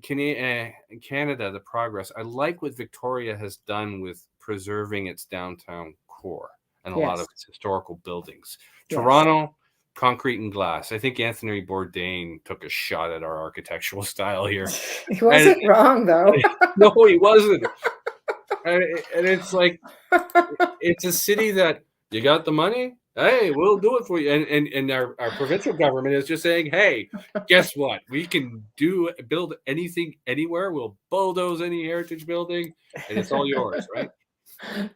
S3: Canada, the progress. I like what Victoria has done with preserving its downtown core and a lot of
S2: Yes.
S3: its historical buildings.
S2: Yes.
S3: Toronto, concrete and glass. I think Anthony Bourdain took a shot at our architectural style here,
S2: He
S3: and
S2: wasn't wrong though.
S3: no, he wasn't. And it's like it's a city that you got the money. Hey, we'll do it for you. And our provincial government is just saying, hey, guess what? We can build anything anywhere. We'll bulldoze any heritage building, and it's all yours, right?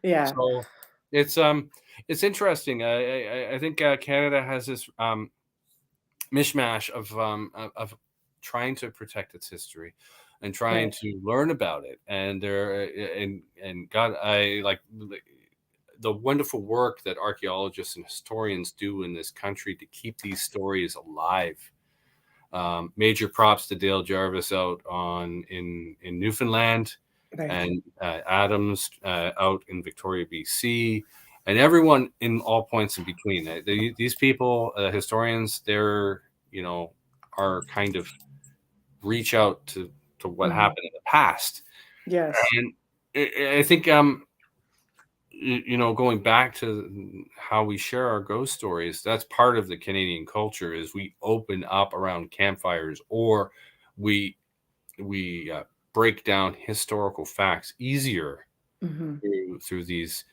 S2: Yeah.
S3: So it's interesting. I think Canada has this mishmash of trying to protect its history and trying
S2: Right.
S3: to learn about it. And God, I like the wonderful work that archaeologists and historians do in this country to keep these stories alive. Major props to Dale Jarvis out in Newfoundland,
S2: Right.
S3: and Adams out in Victoria, BC, and everyone in all points in between. These people, historians, they're are kind of reach out to what
S2: Mhm.
S3: happened in the past,
S2: Yes.
S3: and I think going back to how we share our ghost stories, that's part of the Canadian culture. Is we open up around campfires, or we break down historical facts easier
S2: Mhm.
S3: through these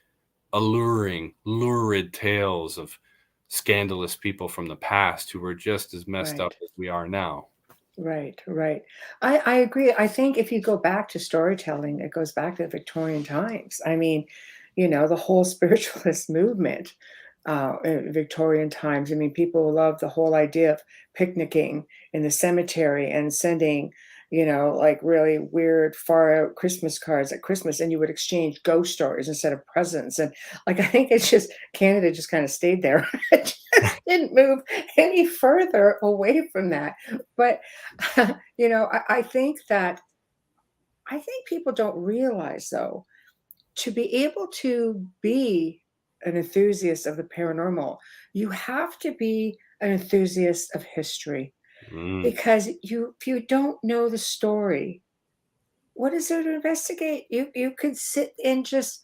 S3: lurid tales of scandalous people from the past who were just as messed up
S2: Right.
S3: as we are now.
S2: Right, right. I agree. I think if you go back to storytelling, it goes back to the Victorian times. I mean, the whole spiritualist movement, in Victorian times. I mean, people love the whole idea of picnicking in the cemetery and sending, like really weird, far out Christmas cards at Christmas, and you would exchange ghost stories instead of presents. And like, I think it's just Canada just kind of stayed there. It just didn't move any further away from that. But I think people don't realize though, to be able to be an enthusiast of the paranormal, you have to be an enthusiast of history,
S3: Mm.
S2: because if you don't know the story, what is there to investigate? You could sit and just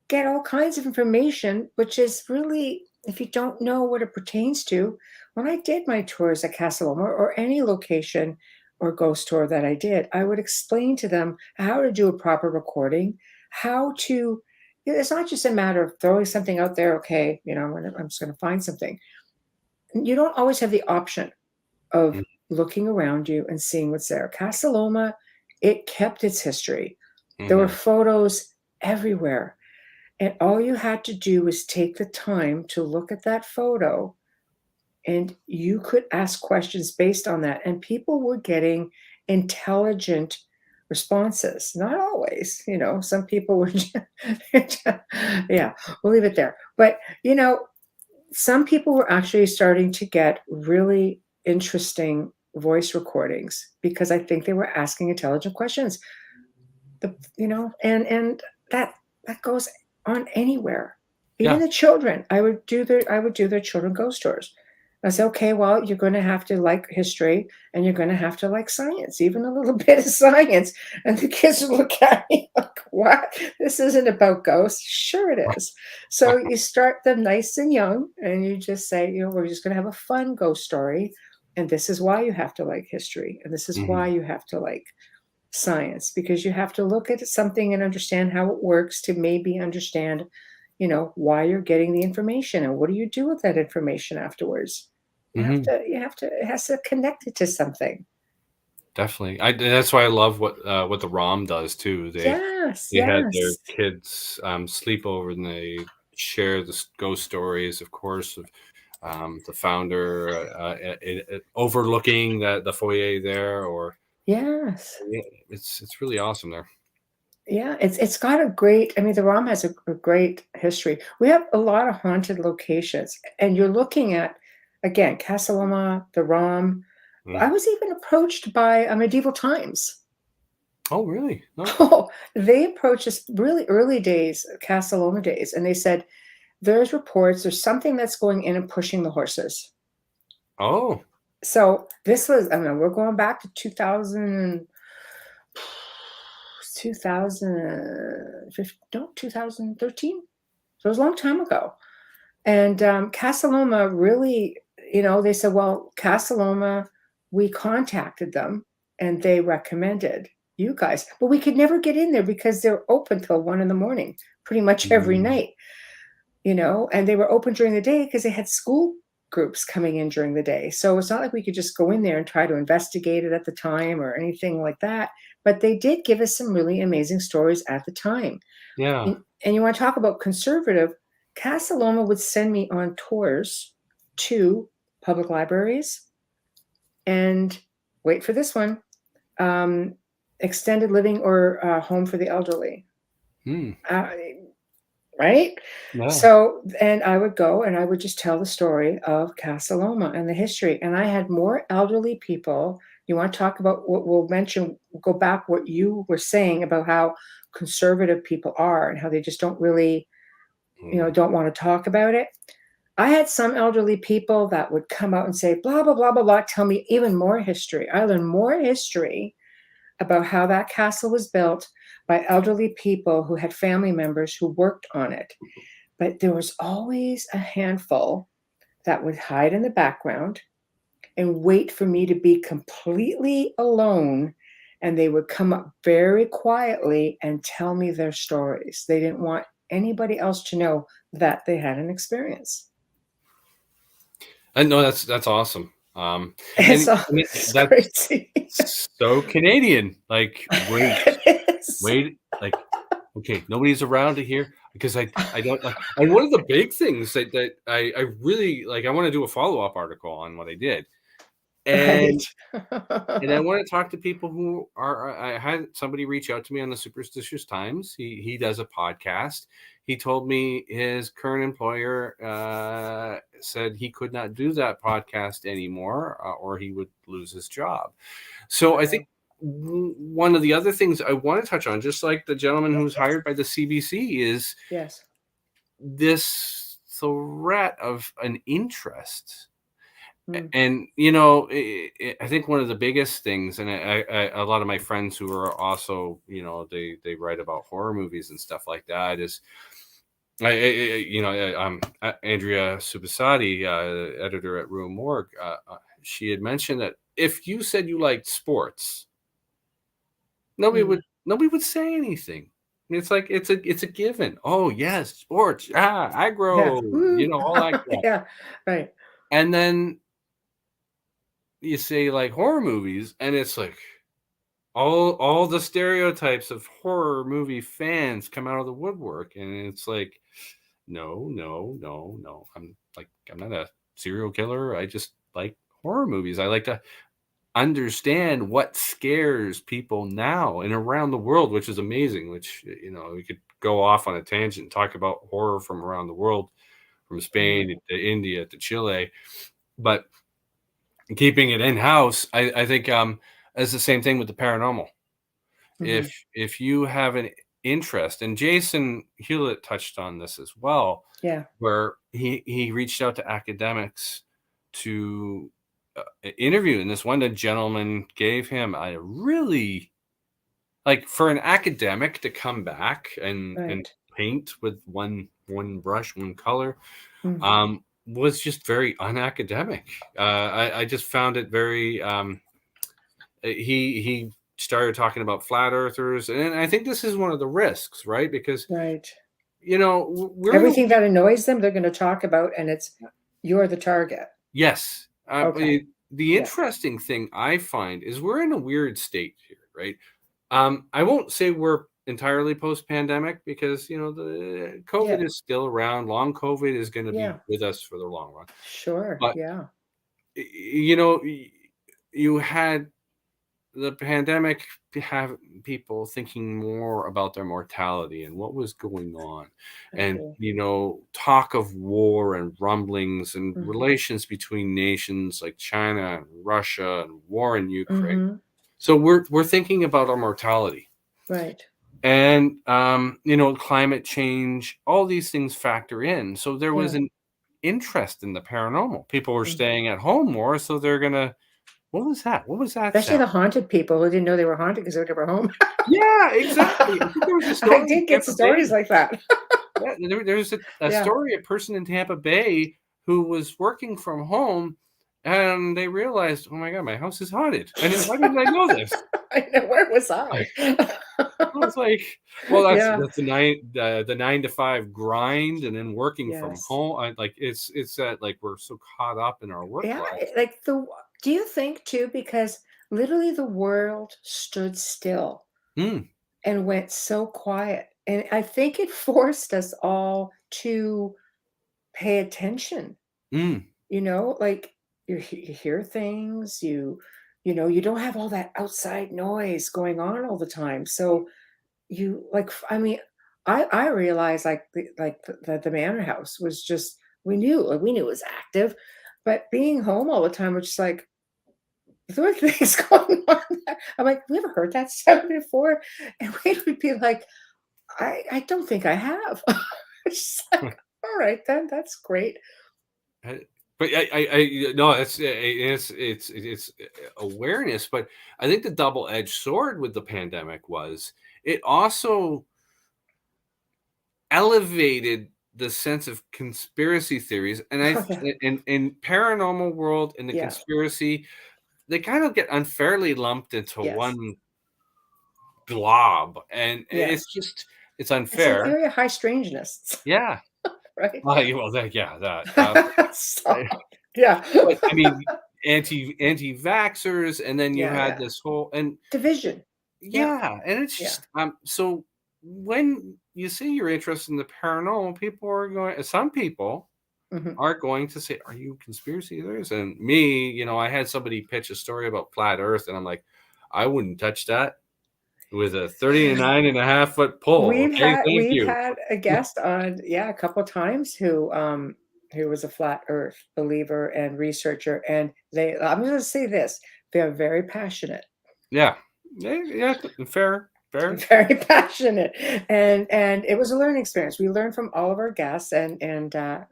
S2: get all kinds of information, which is really, if you don't know what it pertains to. When I did my tours at Casa Loma or any location or ghost tour that I did, I would explain to them how to do a proper recording, how to, it's not just a matter of throwing something out there, okay, I'm just going to find something. You don't always have the option of looking around you and seeing what's there. Casa Loma, it kept its history. There were
S3: Mm-hmm.
S2: photos everywhere. And all you had to do was take the time to look at that photo, and you could ask questions based on that. And people were getting intelligent responses. Not always, some people were, yeah, we'll leave it there. But, some people were actually starting to get really interesting voice recordings because I think they were asking intelligent questions. And that goes on anywhere. Even
S3: Yeah,
S2: the children, I would do their children ghost tours. I say, okay, well, you're going to have to like history and you're going to have to like science, even a little bit of science. And the kids would look at me like, what? This isn't about ghosts. Sure, it is. So you start them nice and young and you just say, we're just going to have a fun ghost story. And this is why you have to like history. And this is why you have to like science, because you have to look at something and understand how it works to maybe understand, why you're getting the information and what do you do with that information afterwards. It has to connect it to something.
S3: Definitely. That's why I love what the ROM does too.
S2: Yes,
S3: They had their
S2: yes.
S3: kids sleep over, and they share the ghost stories, of course, of the founder overlooking the foyer there, or
S2: Yes.
S3: yeah, it's really awesome there.
S2: Yeah, it's got a great, I mean, the ROM has a great history. We have a lot of haunted locations, and you're looking at, again, Casa Loma, the ROM.
S3: Mm.
S2: I was even approached by Medieval Times.
S3: Oh, really? Oh.
S2: Oh, they approached us really early days, Casa Loma days, and they said, there's reports, there's something that's going in and pushing the horses.
S3: Oh.
S2: So this was, I mean, we're going back to 2013. So it was a long time ago. And Casa Loma really, they said, well, Casa Loma, we contacted them and they recommended you guys. But we could never get in there because they're open till 1 a.m, pretty much every night, and they were open during the day because they had school groups coming in during the day. So it's not like we could just go in there and try to investigate it at the time or anything like that. But they did give us some really amazing stories at the time.
S3: Yeah.
S2: And you want to talk about conservative, Casa Loma would send me on tours to public libraries and, wait for this one, extended living or home for the elderly. Right?
S3: Yeah.
S2: So, and I would go and I would just tell the story of Casa Loma and the history. And I had more elderly people. You want to talk about what we'll mention, go back what you were saying about how conservative people are and how they just don't really, don't want to talk about it. I had some elderly people that would come out and say, blah, blah, blah, blah, blah, tell me even more history. I learned more history about how that castle was built by elderly people who had family members who worked on it. But there was always a handful that would hide in the background and wait for me to be completely alone. And they would come up very quietly and tell me their stories. They didn't want anybody else to know that they had an experience.
S3: I know that's awesome.
S2: It's crazy.
S3: So Canadian. Like, wait, like, okay, nobody's around to hear, because I don't like. And one of the big things that I really like, I want to do a follow-up article on what I did, and and I want to talk to people who are. I had somebody reach out to me on the Superstitious Times. He does a podcast. He told me his current employer said he could not do that podcast anymore, or he would lose his job. So I think one of the other things I want to touch on, just like the gentleman who's hired by the CBC, is this threat of an interest. And I think one of the biggest things, and a lot of my friends who are also, they write about horror movies and stuff like that, is Andrea Subasati, editor at Room Morgue, she had mentioned that if you said you liked sports, nobody would say anything. It's like it's a given. Oh yes, sports, aggro, all that crap.
S2: Yeah, right.
S3: And then you say like horror movies, and it's like all the stereotypes of horror movie fans come out of the woodwork, and it's like, no. I'm not a serial killer. I just like horror movies. I like to understand what scares people now and around the world, which is amazing. Which, we could go off on a tangent and talk about horror from around the world, from Spain to India to Chile, but keeping it in house, I think is the same thing with the paranormal. If you have an interest, and Jason Hewlett touched on this as well, where he reached out to academics to interview, and this one gentleman gave him a really, like, for an academic to come back and paint with one brush, one color, was just very unacademic. I just found it very. He started talking about flat earthers, and I think this is one of the risks, right? Because
S2: Right.
S3: we're in a
S2: Everything that annoys them, they're going to talk about, and you're the target.
S3: yes.
S2: Okay.
S3: The
S2: Yeah.
S3: interesting thing I find is we're in a weird state here, right? I won't say we're entirely post-pandemic because the COVID
S2: Yeah.
S3: is still around. Long COVID is going to be
S2: Yeah.
S3: with us for the long run.
S2: Sure.
S3: But
S2: Yeah.
S3: you had the pandemic have people thinking more about their mortality and what was going on,
S2: I
S3: and
S2: agree.
S3: talk of war and rumblings and
S2: Mhm.
S3: relations between nations like China and Russia and war in Ukraine.
S2: Mhm.
S3: So we're thinking about our mortality.
S2: Right.
S3: And climate change, all these things factor in. So there was
S2: Yeah.
S3: an interest in the paranormal. People were
S2: Mhm.
S3: staying at home more, so they're gonna. What was that? What was that
S2: Especially
S3: sound?
S2: the haunted people who didn't know they were haunted because they were never home.
S3: Yeah, exactly. I think there was a
S2: I
S3: story in
S2: did get
S3: Tampa Bay.
S2: stories like that.
S3: Yeah, there's a
S2: Yeah.
S3: story, a person in Tampa Bay who was working from home, and they realized, oh my God, my house is haunted. And why didn't I know this?
S2: I know. Where was I?
S3: I was like, well, that's
S2: Yeah.
S3: the 9 to 5 grind, and then working from
S2: Yes.
S3: home. It's that like we're so caught up in our work
S2: Yeah.
S3: life.
S2: Like do you think too? Because literally the world stood still
S3: Mm,
S2: and went so quiet. And I think it forced us all to pay attention.
S3: mm,
S2: Like you hear things, you don't have all that outside noise going on all the time. So you I mean, I realized the manor house was just we knew it was active, but being home all the time was just like there were things going on there. I'm like, we ever heard that sound before? And we would be like, I don't think I have. It's just like, all right then, that's great.
S3: I- but I no, it's awareness. But I think the double-edged sword with the pandemic was it also elevated the sense of conspiracy theories, and
S2: Oh yeah.
S3: in paranormal world and the
S2: Yeah.
S3: conspiracy, they kind of get unfairly lumped into
S2: Yes.
S3: one blob, and
S2: Yeah.
S3: it's
S2: It's an
S3: unfair.
S2: area of high strangeness,
S3: Yeah.
S2: right?
S3: Well, that.
S2: Stop. Yeah.
S3: But I mean, anti-vaxxers, and then you
S2: Yeah,
S3: had
S2: yeah.
S3: this whole and
S2: Division. Yeah,
S3: yeah, and it's
S2: yeah.
S3: just so when you say you're interested in the paranormal, some people
S2: Mhm.
S3: are going to say, "Are you conspiracy theorists?" And me, I had somebody pitch a story about flat Earth, and I'm like, I wouldn't touch that with a 39.5 foot pole.
S2: We've
S3: Okay,
S2: had
S3: thank
S2: we've
S3: you.
S2: had a guest on, yeah, a couple times who was a flat earth believer and researcher, and I'm gonna say this, they're very passionate.
S3: Yeah, yeah, fair, fair.
S2: Very passionate, and it was a learning experience. We learned from all of our guests, and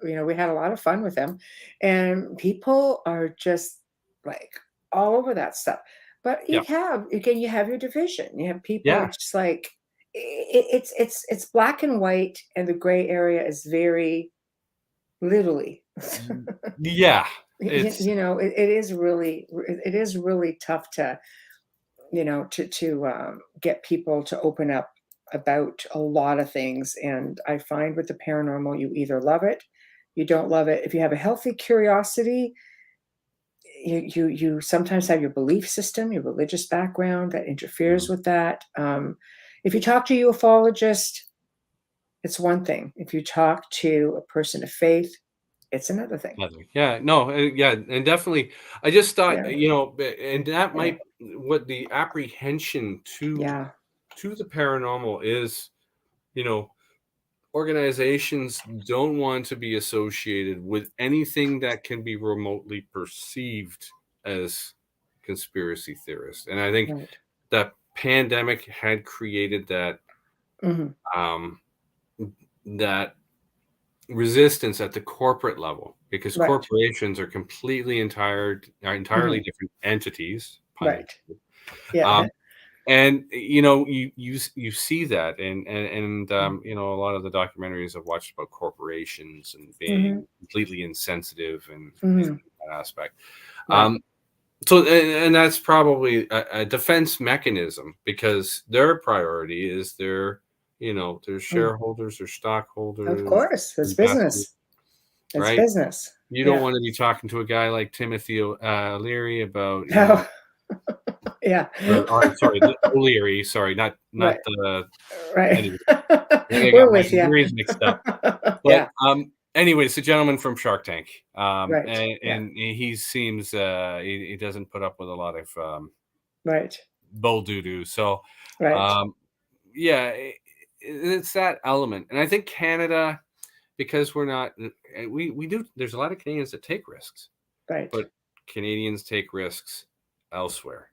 S2: we had a lot of fun with them. And people are just like all over that stuff. But
S3: Yeah,
S2: you have your division. You have people
S3: yeah.
S2: it's just like it's black and white, and the gray area is very literally.
S3: Yeah, it's
S2: It is really tough to get people to open up about a lot of things. And I find with the paranormal, you either love it, you don't love it. If you have a healthy curiosity, you sometimes have your belief system, your religious background that interferes
S3: mhm,
S2: with that. If you talk to a ufologist, it's one thing. If you talk to a person of faith, it's another thing.
S3: nothing. Yeah, no, yeah, and definitely. I just thought,
S2: Yeah,
S3: and that
S2: yeah,
S3: might what the apprehension
S2: yeah,
S3: to the paranormal is. You know, organizations don't want to be associated with anything that can be remotely perceived as conspiracy theorists. And I think
S2: right.
S3: that pandemic had created
S2: Hmm.
S3: um, that resistance at the corporate level because
S2: Right.
S3: corporations are are entirely
S2: Hmm.
S3: different entities, pun
S2: Right.
S3: intended.
S2: Yeah.
S3: Um, And you see that, and a lot of the documentaries I've watched about corporations and being completely insensitive and
S2: Mhm.
S3: that aspect.
S2: Right.
S3: So, and that's probably a defense mechanism, because their priority is their
S2: Mm.
S3: shareholders or
S2: Of
S3: stockholders,
S2: course, it's
S3: investors,
S2: business. It's
S3: right?
S2: business.
S3: You don't
S2: Yeah.
S3: want to be talking to a guy like Timothy Leary about,
S2: No. Yeah.
S3: or sorry, O'Leary, sorry, not
S2: Right.
S3: the.
S2: Right.
S3: Anyway, I think I got
S2: We're
S3: my
S2: with you.
S3: Learys mixed up. But
S2: Yeah.
S3: anyway, it's a gentleman from Shark Tank,
S2: Right.
S3: and,
S2: Yeah.
S3: and he seems he doesn't put up with a lot of
S2: Right.
S3: bull doo doo. So,
S2: Right.
S3: um, yeah, it's that element, and I think Canada, because we're not, we do. There's a lot of Canadians that take risks,
S2: Right.
S3: but Canadians take risks elsewhere.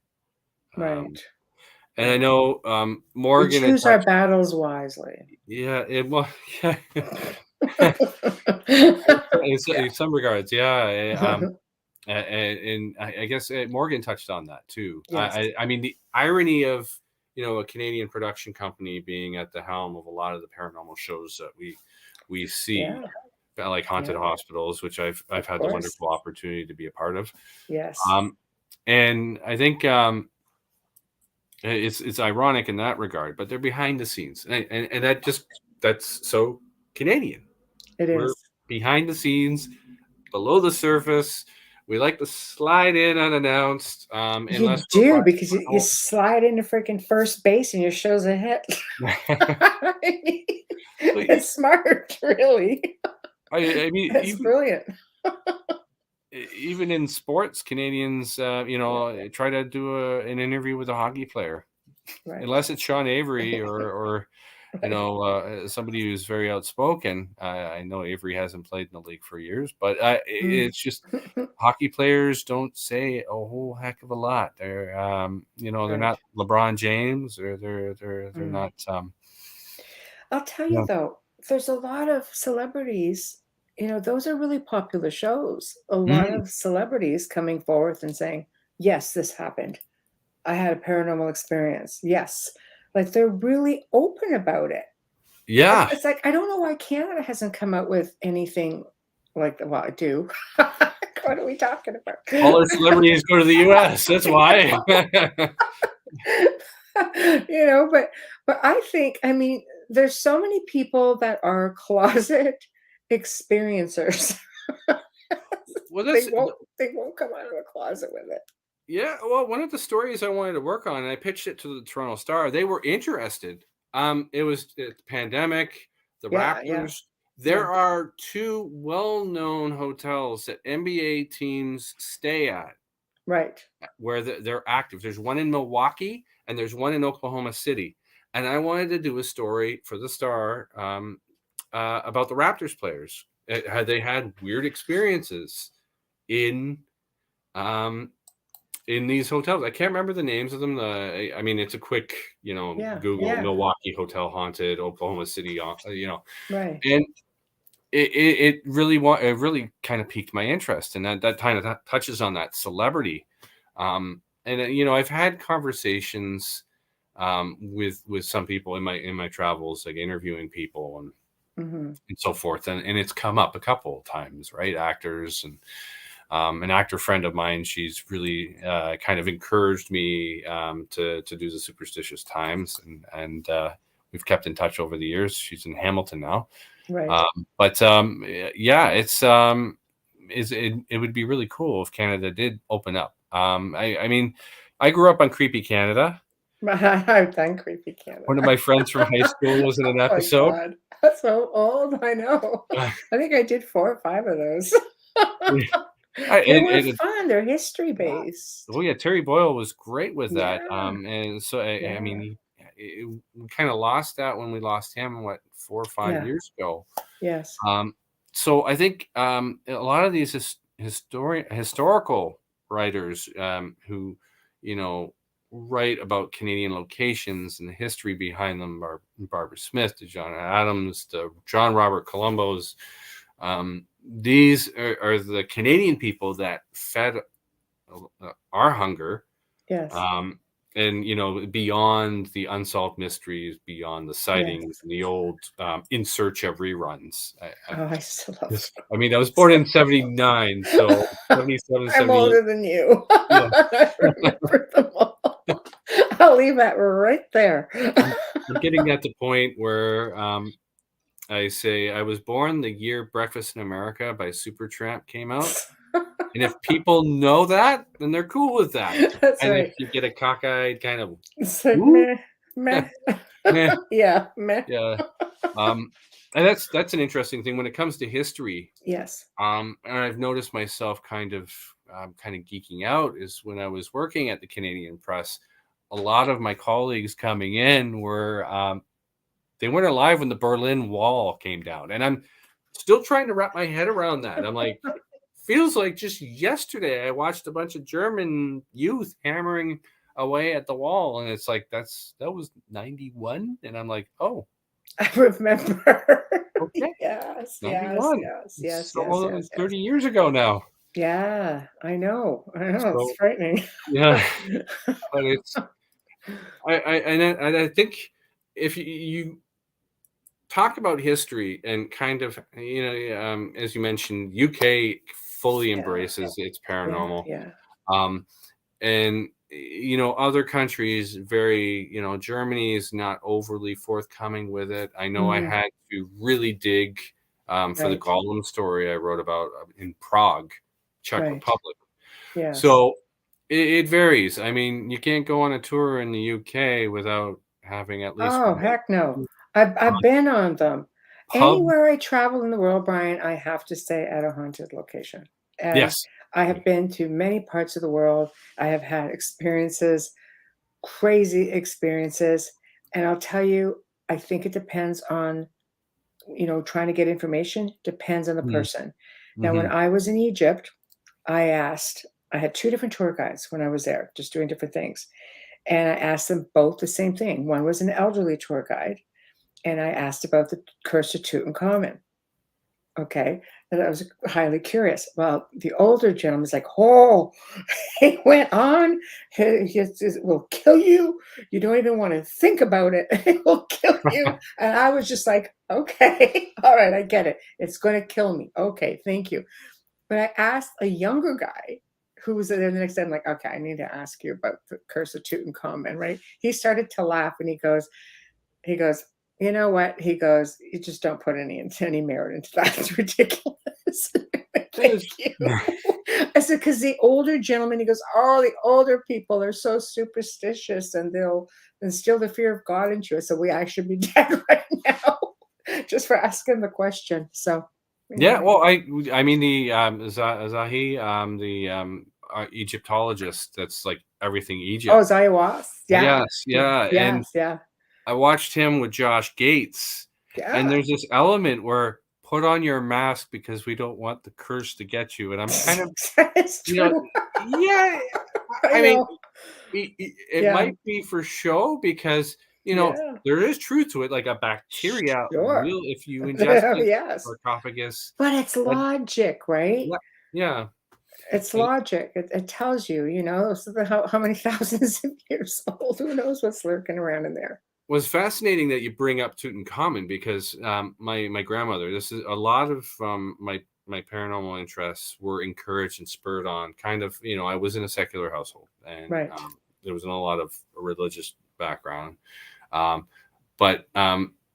S3: Um,
S2: Right.
S3: and I
S2: Right.
S3: know
S2: We
S3: Morgan had
S2: choose our
S3: touched.
S2: battles wisely.
S3: Yeah, well, yeah.
S2: Yeah.
S3: In some regards, yeah. And I guess Morgan touched on that too.
S2: Yes.
S3: I mean, the irony of a Canadian production company being at the helm of a lot of the paranormal shows that we see,
S2: Yeah.
S3: like Haunted
S2: Yeah.
S3: Hospitals, which I've
S2: Of
S3: had the
S2: course.
S3: wonderful opportunity to be a part of.
S2: Yes.
S3: And I think it's ironic in that regard, but they're behind the scenes, and that's so Canadian.
S2: It
S3: We're
S2: is.
S3: behind the scenes, below the surface. We like to slide in unannounced,
S2: You
S3: unless
S2: do, because you slide into freaking first base and your show's a hit. It's smart, really.
S3: I mean,
S2: It's brilliant.
S3: even in sports, Canadians,
S2: Yeah.
S3: try to do an interview with a hockey player,
S2: Right.
S3: unless it's Sean Avery or
S2: Right.
S3: somebody who's very outspoken. I know Avery hasn't played in the league for years, but
S2: Mm.
S3: it's just hockey players don't say a whole heck of a lot. They're they're
S2: Right.
S3: not LeBron James, or they're
S2: Mm.
S3: not.
S2: I'll tell you
S3: No.
S2: though, there's a lot of celebrities, those are really popular shows. A lot
S3: Mm,
S2: of celebrities coming forth and saying, "Yes, this happened. I had a paranormal experience." Yes. Like they're really open about it.
S3: yeah,
S2: It's like, I don't know why Canada hasn't come out with anything like well, I do. What are we talking
S3: all
S2: about?
S3: our celebrities go to the U.S. That's why.
S2: But I think, I mean, there's so many people that are closet experiencers.
S3: Well,
S2: They
S3: that's
S2: won't come out of the closet with it.
S3: yeah. Well, one of the stories I wanted to work on, and I pitched it to the Toronto Star. They were interested. It was the pandemic, the
S2: Yeah, yeah,
S3: Raptors.
S2: yeah.
S3: There are two well-known hotels that NBA teams stay at
S2: Right.
S3: where they're active. There's one in Milwaukee and there's one in Oklahoma City. And I wanted to do a story for the Star about the Raptors players. Had they had weird experiences in um, in these hotels? I can't remember the names of them. I mean, it's a quick,
S2: Yeah,
S3: Google
S2: yeah.
S3: Milwaukee hotel haunted, Oklahoma City,
S2: Right.
S3: and it really kind of piqued my interest, and that kind of touches on that celebrity. And I've had conversations with some people in my travels, like interviewing people
S2: Mhm.
S3: and so forth, and it's come up a couple of times, right? Actors and an actor friend of mine, she's really kind of encouraged me to do the Superstitious Times, and we've kept in touch over the years. She's in Hamilton now,
S2: Right.
S3: but yeah, it would be really cool if Canada did open up. I mean, I grew up on Creepy Canada.
S2: I've done Creepy
S3: One of
S2: Canada.
S3: my friends from high school was in an
S2: Oh my
S3: episode.
S2: god. That's so old, I know. I think I did 4 or 5 of those. They were
S3: And
S2: fun, they're history based.
S3: oh yeah, Terry Boyle was great with that.
S2: Yeah,
S3: And so I
S2: yeah,
S3: mean, we kind of lost that when we lost him, what, 4 or 5
S2: yeah,
S3: years ago.
S2: yes.
S3: So I think a lot of these historical writers who write about Canadian locations and the history behind them are Barbara Smith, to John Adams, to John Robert Columbus. These are the Canadian people that fed our hunger.
S2: Yes.
S3: and beyond the unsolved mysteries, beyond the sightings,
S2: Yes.
S3: and the old In Search of reruns.
S2: Oh, I still love
S3: Yes. I mean, I was born in 79, so 77,
S2: I'm
S3: 78.
S2: older than you.
S3: Yeah.
S2: I remember them all. I'll leave that right there.
S3: I'm getting at the point where I say I was born the year Breakfast in America by Supertramp came out. And if people know that, then they're cool with that.
S2: That's
S3: And if
S2: right.
S3: you get a cockeyed kind of,
S2: It's like
S3: "Woo,"
S2: meh, meh.
S3: meh,
S2: Yeah, meh.
S3: yeah. And that's an interesting thing when it comes to history.
S2: Yes.
S3: And I've noticed myself kind of geeking out is when I was working at the Canadian Press. A lot of my colleagues coming in were they weren't alive when the Berlin Wall came down, and I'm still trying to wrap my head around that. I'm like, feels like just yesterday I watched a bunch of German youth hammering away at the wall, and it's like that was 91, and I'm like, oh,
S2: I remember.
S3: okay,
S2: Yes, yes,
S3: 91.
S2: yes,
S3: It's
S2: yes, yes,
S3: almost
S2: yes, yes.
S3: 30 years ago now.
S2: Yeah, I know. It's
S3: So
S2: frightening.
S3: yeah, but it's I think if you talk about history and kind of as you mentioned, UK fully
S2: Yeah,
S3: embraces its
S2: yeah,
S3: paranormal,
S2: yeah.
S3: um, and other countries very Germany is not overly forthcoming with it. I know I
S2: Mhm.
S3: had to really dig for the
S2: Right,
S3: Gollum story I wrote about in Prague, Czech
S2: right.
S3: Republic.
S2: Yes.
S3: So it varies. I mean, you can't go on a tour in the UK without having at least
S2: Oh,
S3: one
S2: heck no. I've been on them.
S3: pub.
S2: Anywhere I travel in the world, Brian, I have to stay at a haunted location. And
S3: Yes.
S2: I have been to many parts of the world. I have had experiences, crazy experiences. And I'll tell you, I think it depends on, trying to get information, depends on the
S3: Mm,
S2: person. Now, when
S3: mhm,
S2: I was in Egypt, I had two different tour guides when I was there, just doing different things. And I asked them both the same thing. One was an elderly tour guide, and I asked about the Curse of Tutankhamun. Okay. And I was highly curious. Well, the older gentleman's like, oh, he went on. It will kill you. You don't even want to think about it. It will kill you. And I was just like, okay, all right, I get it. It's going to kill me. Okay, thank you. But I asked a younger guy who was there the next day. I'm like, okay, I need to ask you about the Curse of Tutankhamun, right? He started to laugh and he goes, "You know what?" He goes, "You just don't put any merit into that. It's ridiculous."
S3: That
S2: Thank
S3: is
S2: you. I said, "'Cause the older gentleman," he goes, "Oh, the older people are so superstitious and they'll instill the fear of God into us. So I should be dead right now just for asking the question." So
S3: Yeah,
S2: anyway.
S3: well, I mean the Zahi, the Egyptologist that's like everything
S2: Oh,
S3: Egypt.
S2: Zayawas? Yeah.
S3: Yes, yeah, and
S2: Yes, yeah.
S3: I watched him with Josh Gates, and
S2: Yeah.
S3: there's this element where put on your mask because we don't want the curse to get you, and I'm kind of,
S2: It's
S3: you know,
S2: true.
S3: yeah,
S2: I
S3: I mean,
S2: know.
S3: it
S2: Yeah.
S3: might be for show because,
S2: Yeah.
S3: there is truth to it, like a bacteria
S2: Sure.
S3: will if you ingest it,
S2: Yes.
S3: sarcophagus,
S2: But it's
S3: but
S2: logic, right?
S3: yeah, yeah,
S2: It's
S3: and
S2: logic. It tells you, so how many thousands of years old? Who knows what's lurking around in there?
S3: was fascinating that you bring up Tutankhamun because my grandmother. This is a lot of my paranormal interests were encouraged and spurred on. Kind of, I was in a secular household, and
S2: Right.
S3: there wasn't a lot of religious background. Um, but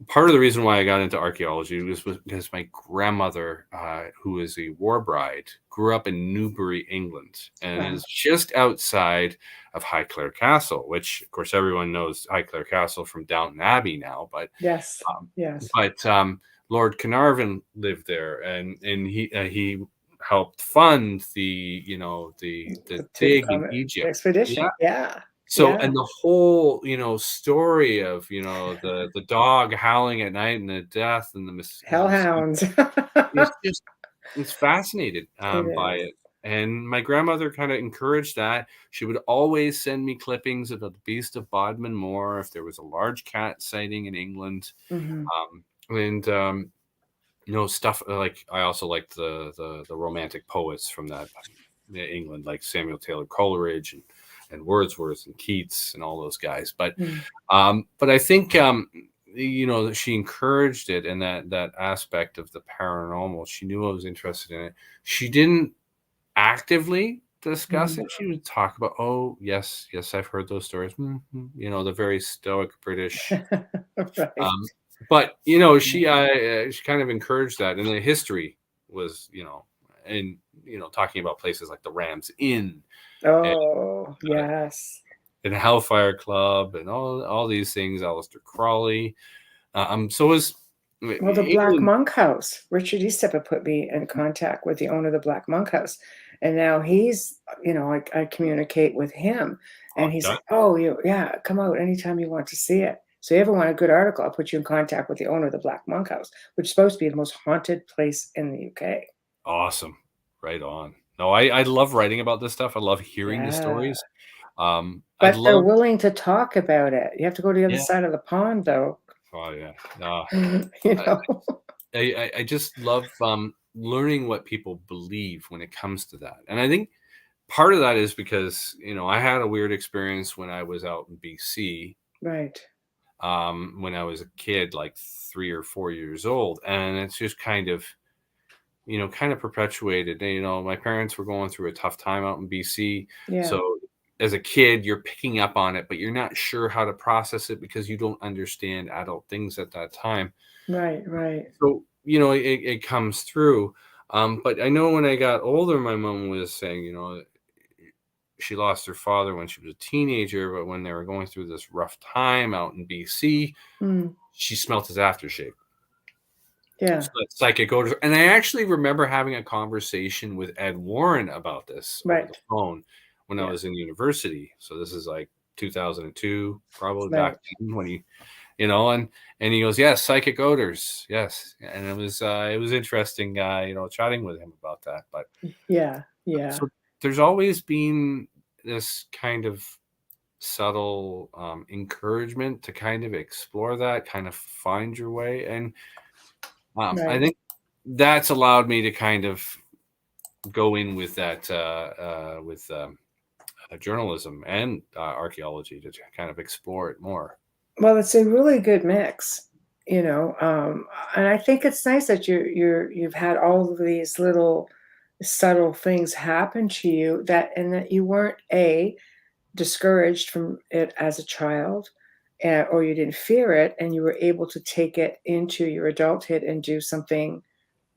S3: part of the reason why I got into archaeology was because my grandmother, who is a war bride, grew up in Newbury, England, and
S2: Wow.
S3: is just outside of Highclere Castle, which, of course, everyone knows Highclere Castle from Downton Abbey now. But
S2: Yes.
S3: um,
S2: Yes.
S3: but Lord Carnarvon lived there, and he helped fund the
S2: The
S3: dig in
S2: Tutankhamun
S3: Egypt. Yeah,
S2: expedition. Yeah.
S3: so,
S2: Yeah.
S3: and the whole, story of, the dog howling at night and the death and the
S2: Hellhounds.
S3: it's just, it's fascinated
S2: It
S3: by
S2: is.
S3: it. And my grandmother kind of encouraged that. She would always send me clippings about the Beast of Bodmin Moor if there was a large cat sighting in England.
S2: Mhm.
S3: And stuff like I also liked the romantic poets from that England, like Samuel Taylor Coleridge Wordsworth and Keats and all those guys. But
S2: Mm.
S3: I think she encouraged it, and that aspect of the paranormal. She knew I was interested in it. She didn't actively discuss
S2: Mm.
S3: it. She would talk about, oh yes, I've heard those stories. The very stoic British.
S2: Right.
S3: But she kind of encouraged that, and the history was and talking about places like the Ram's Inn and,
S2: Oh, yes.
S3: and Hellfire Club and all these things. Aleister Crowley. So was
S2: Well, the Black
S3: England.
S2: Monk House. Richard Eastepa put me in contact with the owner of the Black Monk House, and now he's, I communicate with him, and he's like, "Oh, yeah, come out anytime you want to see it. So you ever want a good article, I'll put you in contact with the owner of the Black Monk House, which is supposed to be the most haunted place in the UK."
S3: Awesome, right on. No, I love writing about this stuff. I love hearing the
S2: Yeah,
S3: stories. I'd
S2: but they're
S3: love,
S2: willing to talk about it. You have to go to the other
S3: yeah.
S2: side of the pond, though.
S3: Oh yeah.
S2: You
S3: I,
S2: know?
S3: I just love learning what people believe when it comes to that. And I think part of that is because, I had a weird experience when I was out in BC,
S2: Right.
S3: when I was a kid, like 3 or 4 years old. And it's just kind of perpetuated. My parents were going through a tough time out in BC.
S2: Yeah.
S3: So as a kid, you're picking up on it, but you're not sure how to process it because you don't understand adult things at that time.
S2: Right, right.
S3: So, it comes through. But I know when I got older, my mom was saying, she lost her father when she was a teenager, but when they were going through this rough time out in BC,
S2: Mm,
S3: she smelt his aftershave.
S2: yeah,
S3: So that psychic odor. And I actually remember having a conversation with Ed Warren about this over the
S2: right.
S3: phone when I
S2: Yeah,
S3: was in university. So this is like 2002, probably back
S2: right.
S3: then when he, and he goes, yes, psychic odors. Yes. And it was interesting, chatting with him about that. But
S2: Yeah, yeah,
S3: so there's always been this kind of subtle encouragement to kind of explore that, kind of find your way. And I
S2: right.
S3: think that's allowed me to kind of go in with that with journalism and archaeology to kind of explore it more.
S2: Well, it's a really good mix, and I think it's nice that you've had all of these little subtle things happen to you that you weren't discouraged from it as a child, or you didn't fear it, and you were able to take it into your adulthood and do something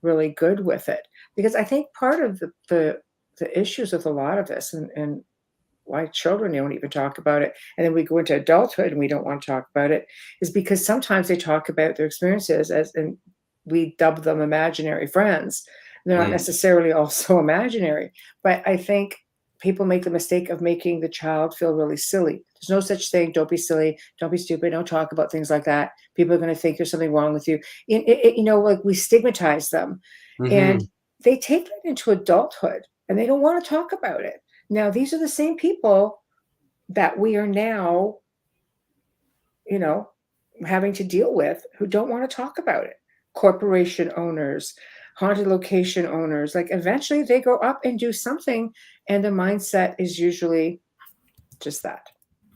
S2: really good with it. Because I think part of the issues with a lot of this and why children don't even talk about it, and then we go into adulthood and we don't want to talk about it, is because sometimes they talk about their experiences and we dub them imaginary friends. They're not
S3: Mm.
S2: necessarily also imaginary, but I think people make the mistake of making the child feel really silly. There's no such thing. Don't be silly. Don't be stupid. Don't talk about things like that. People are going to think there's something wrong with you. Like we stigmatize them, and
S3: Hmm.
S2: they take that into adulthood, and they don't want to talk about it. Now, these are the same people that we are now, you know, having to deal with who don't want to talk about it. Corporation owners, haunted location owners, like eventually they go up and do something, and the mindset is usually just that.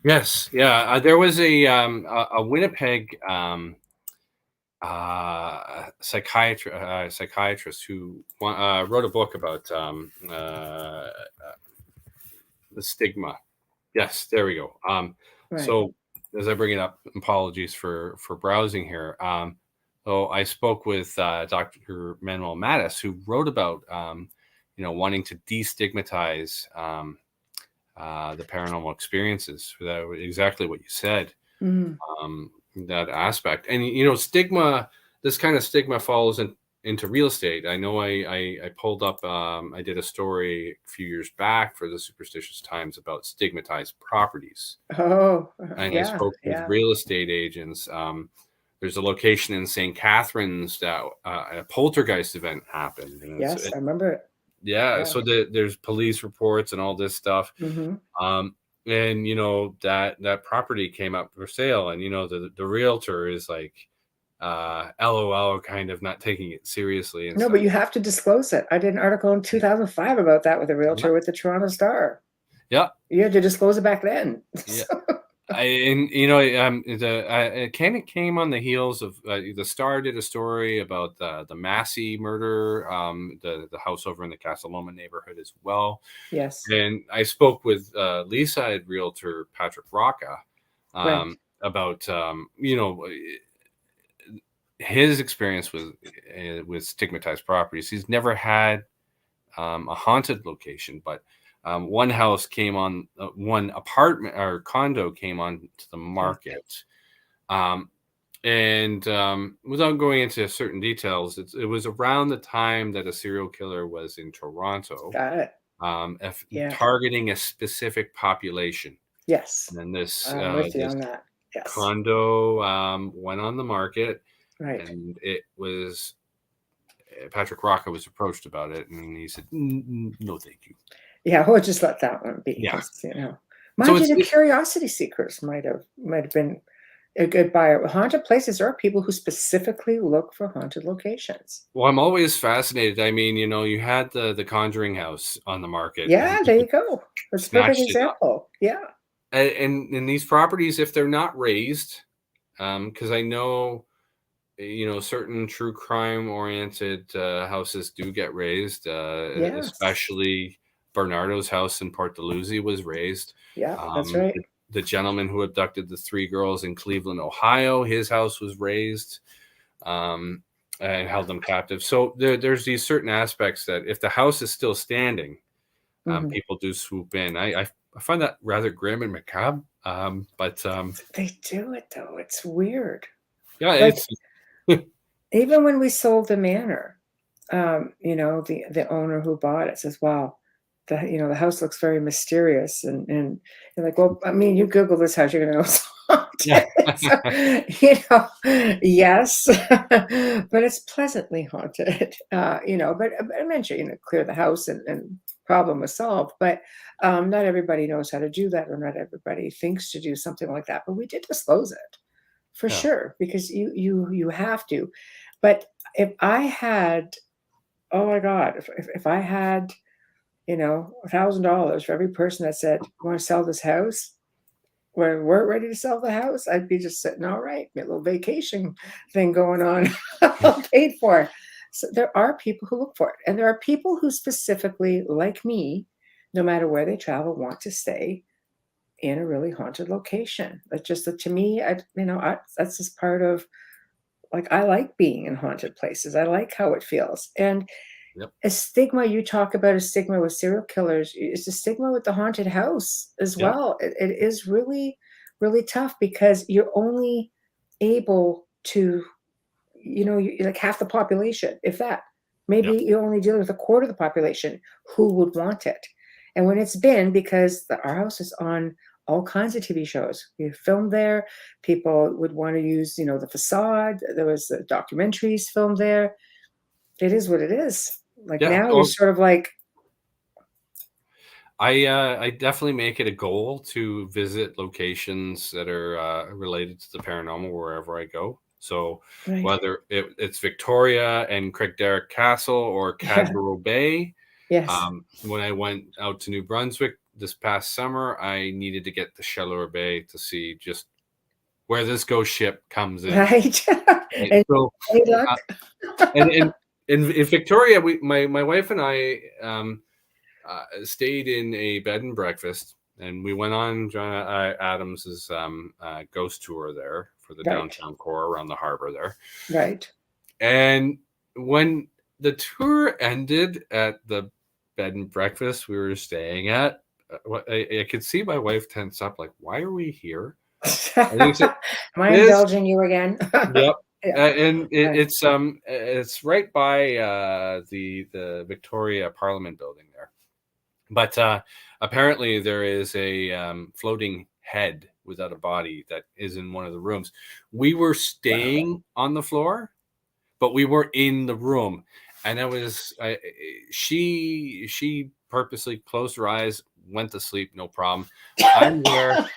S3: Yes, yeah. There was a Winnipeg psychiatrist who wrote a book about the stigma. Yes, there we go.
S2: Right.
S3: So as I bring it up, apologies for browsing here. So I spoke with Dr. Manuel Mattis, who wrote about wanting to destigmatize the paranormal experiences. That exactly what you said.
S2: Mhm.
S3: That aspect, and stigma. This kind of stigma falls into real estate. I know I pulled up. I did a story a few years back for the Superstitious Times about stigmatized properties,
S2: Oh,
S3: and I
S2: yeah,
S3: spoke with
S2: yeah.
S3: real estate agents. There's a location in St. Catharines that a poltergeist event happened, and
S2: Yes, I remember it.
S3: yeah.
S2: Yeah.
S3: So there's police reports and all this stuff.
S2: Mhm.
S3: Um, and that property came up for sale, and the realtor is like, LOL, kind of not taking it seriously and
S2: No, but
S3: stuff.
S2: you have to disclose it. I did an article in 2005 about that with a
S3: Yeah.
S2: realtor with the Toronto Star.
S3: Yeah.
S2: You had to disclose it back then.
S3: Yeah. It kind of came on the heels of the Star did a story about the Massey murder, the house over in the Casa Loma neighborhood as well.
S2: Yes.
S3: And I spoke with Leaside realtor Patrick Rocca
S2: Right.
S3: about his experience with stigmatized properties. He's never had a haunted location, but one house came on, one apartment or condo came on to the
S2: Okay.
S3: market. And without going into certain details, it was around the time that a serial killer was in Toronto,
S2: Got it. Yeah.
S3: targeting a specific population.
S2: Yes.
S3: And then this
S2: I'm with you
S3: this
S2: on that. Yes.
S3: condo went on the market,
S2: Right.
S3: and it was Patrick Rocca was approached about it, and he said, "No, thank you."
S2: Yeah, we'll just let that one be
S3: Yeah.
S2: because,
S3: So
S2: mind you, the curiosity seekers might have been a good buyer. Haunted places, there are people who specifically look for haunted locations.
S3: well, I'm always fascinated. I mean, you had the Conjuring house on the market, and
S2: Yeah, there you go. That's a perfect
S3: snatched it up.
S2: example. Yeah.
S3: And in these properties, if they're not raised, because I know, certain true crime oriented houses do get raised,
S2: Yes.
S3: especially Bernardo's house in Port Dalhousie was raised.
S2: Yeah, that's
S3: Um,
S2: right.
S3: the, the gentleman who abducted the 3 girls in Cleveland, Ohio, his house was raised, um, and held them captive. So there's these certain aspects that if the house is still standing,
S2: Mhm.
S3: people do swoop in. I find that rather grim and macabre. But
S2: They do it though. It's weird.
S3: yeah,
S2: Like
S3: it's
S2: even when we sold the manor, the owner who bought it says, "Wow, the house looks very mysterious." And you're like, "Well, I mean, you Google this house, you're gonna know it's
S3: yeah.
S2: haunted." So, yes, but it's pleasantly haunted. But eventually, clear the house and problem was solved. But not everybody knows how to do that, or not everybody thinks to do something like that. But we did disclose it for
S3: Yeah.
S2: sure because you have to. But if I had, oh my God, if I had, $1,000 for every person that said, "You want to sell this house?" When we're ready to sell the house, I'd be just sitting, all right, get a little vacation thing going on, all paid for. So there are people who look for it. And there are people who specifically, like me, no matter where they travel, want to stay in a really haunted location. That's just to me, that's just part of like I like being in haunted places. I like how it feels. And
S3: Yep.
S2: a stigma, you talk about a stigma with serial killers, it's a stigma with the haunted house as
S3: Yeah.
S2: well. It is really, really tough because you're only able to, like half the population, if that.
S3: Yep.
S2: Maybe you're only dealing with a quarter of the population who would want it. And when it's been because our house is on all kinds of TV shows, we filmed there. People would want to use, the facade. There was documentaries filmed there. It is what it is. Like
S3: Yeah.
S2: now you're
S3: Oh,
S2: sort of like,
S3: I definitely make it a goal to visit locations that are related to the paranormal wherever I go. So
S2: right.
S3: whether it's Victoria and Craigdarroch Castle or
S2: Yeah.
S3: Cadborough Bay,
S2: Yes.
S3: when I went out to New Brunswick this past summer, I needed to get to Chaleur Bay to see just where this ghost ship comes in.
S2: Right.
S3: Right?
S2: And
S3: So,
S2: any luck?
S3: uh, and in Victoria, my wife and I stayed in a bed and breakfast, and we went on John Adams's ghost tour there for the
S2: Right.
S3: downtown core around the harbor there.
S2: Right.
S3: And when the tour ended at the bed and breakfast we were staying at, I could see my wife tense up, like, "Why are we here?" I think
S2: Am I
S3: this,
S2: indulging you again?
S3: yep,
S2: Yeah.
S3: and
S2: Right.
S3: it's right by the Victoria Parliament building there. But apparently, there is a floating head without a body that is in one of the rooms. We were
S2: Wow.
S3: staying on the floor, but we were in the room, and she purposely closed her eyes, went to sleep, no problem. I'm there.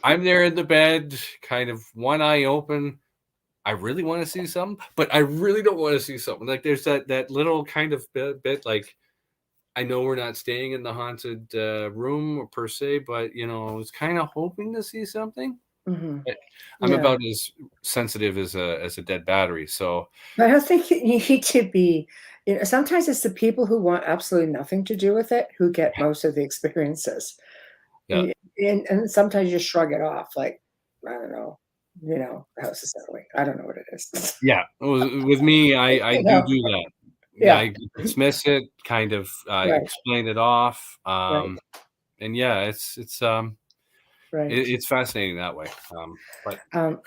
S3: I'm there in the bed, kind of one eye open. I really want to see something, but I really don't want to see something. Like there's that little kind of bit like I know we're not staying in the haunted room per se, but you know, I was kind of hoping to see something.
S2: Mhm.
S3: But I'm
S2: Yeah.
S3: about as sensitive as a dead battery, so
S2: But I don't think you need to be, sometimes it's the people who want absolutely nothing to do with it who get most of the experiences.
S3: yeah,
S2: And sometimes you shrug it off, like, I don't know, the house is that way. I don't know what it is.
S3: yeah. With me, I
S2: You
S3: do
S2: know?
S3: do that. Yeah,
S2: Yeah.
S3: I dismiss it, kind of
S2: Right,
S3: explain it off,
S2: right,
S3: and yeah,
S2: right.
S3: it's fascinating that way. But
S2: Um,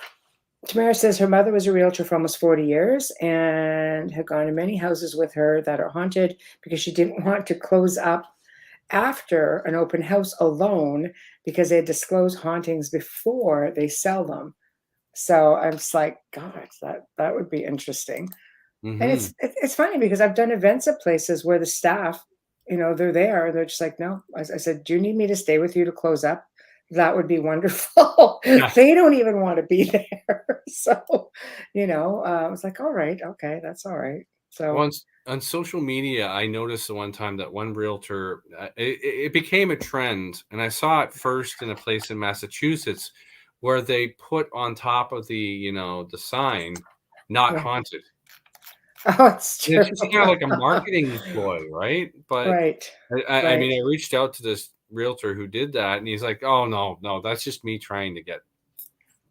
S2: Tamara says her mother was a realtor for almost 40 years and had gone to many houses with her that are haunted because she didn't want to close up after an open house alone because they disclose hauntings before they sell them. So I'm just like, God, that would be interesting. And
S3: hmm
S2: it's funny because I've done events at places where the staff, they're there and they're just like, no. I said, do you need me to stay with you to close up? That would be wonderful.
S3: yeah.
S2: They don't even want to be there. So, I was like, all right, okay, that's all right. So,
S3: Once on social media, I noticed the one time that one realtor, it became a trend, and I saw it first in a place in Massachusetts where they put on top of the sign, "Not
S2: right.
S3: haunted."
S2: Oh, it's
S3: And it's
S2: true.
S3: just kind of like a marketing ploy, right? But
S2: Right,
S3: I
S2: right.
S3: mean, I reached out to this realtor who did that, and he's like, "Oh no, no, that's just me trying to get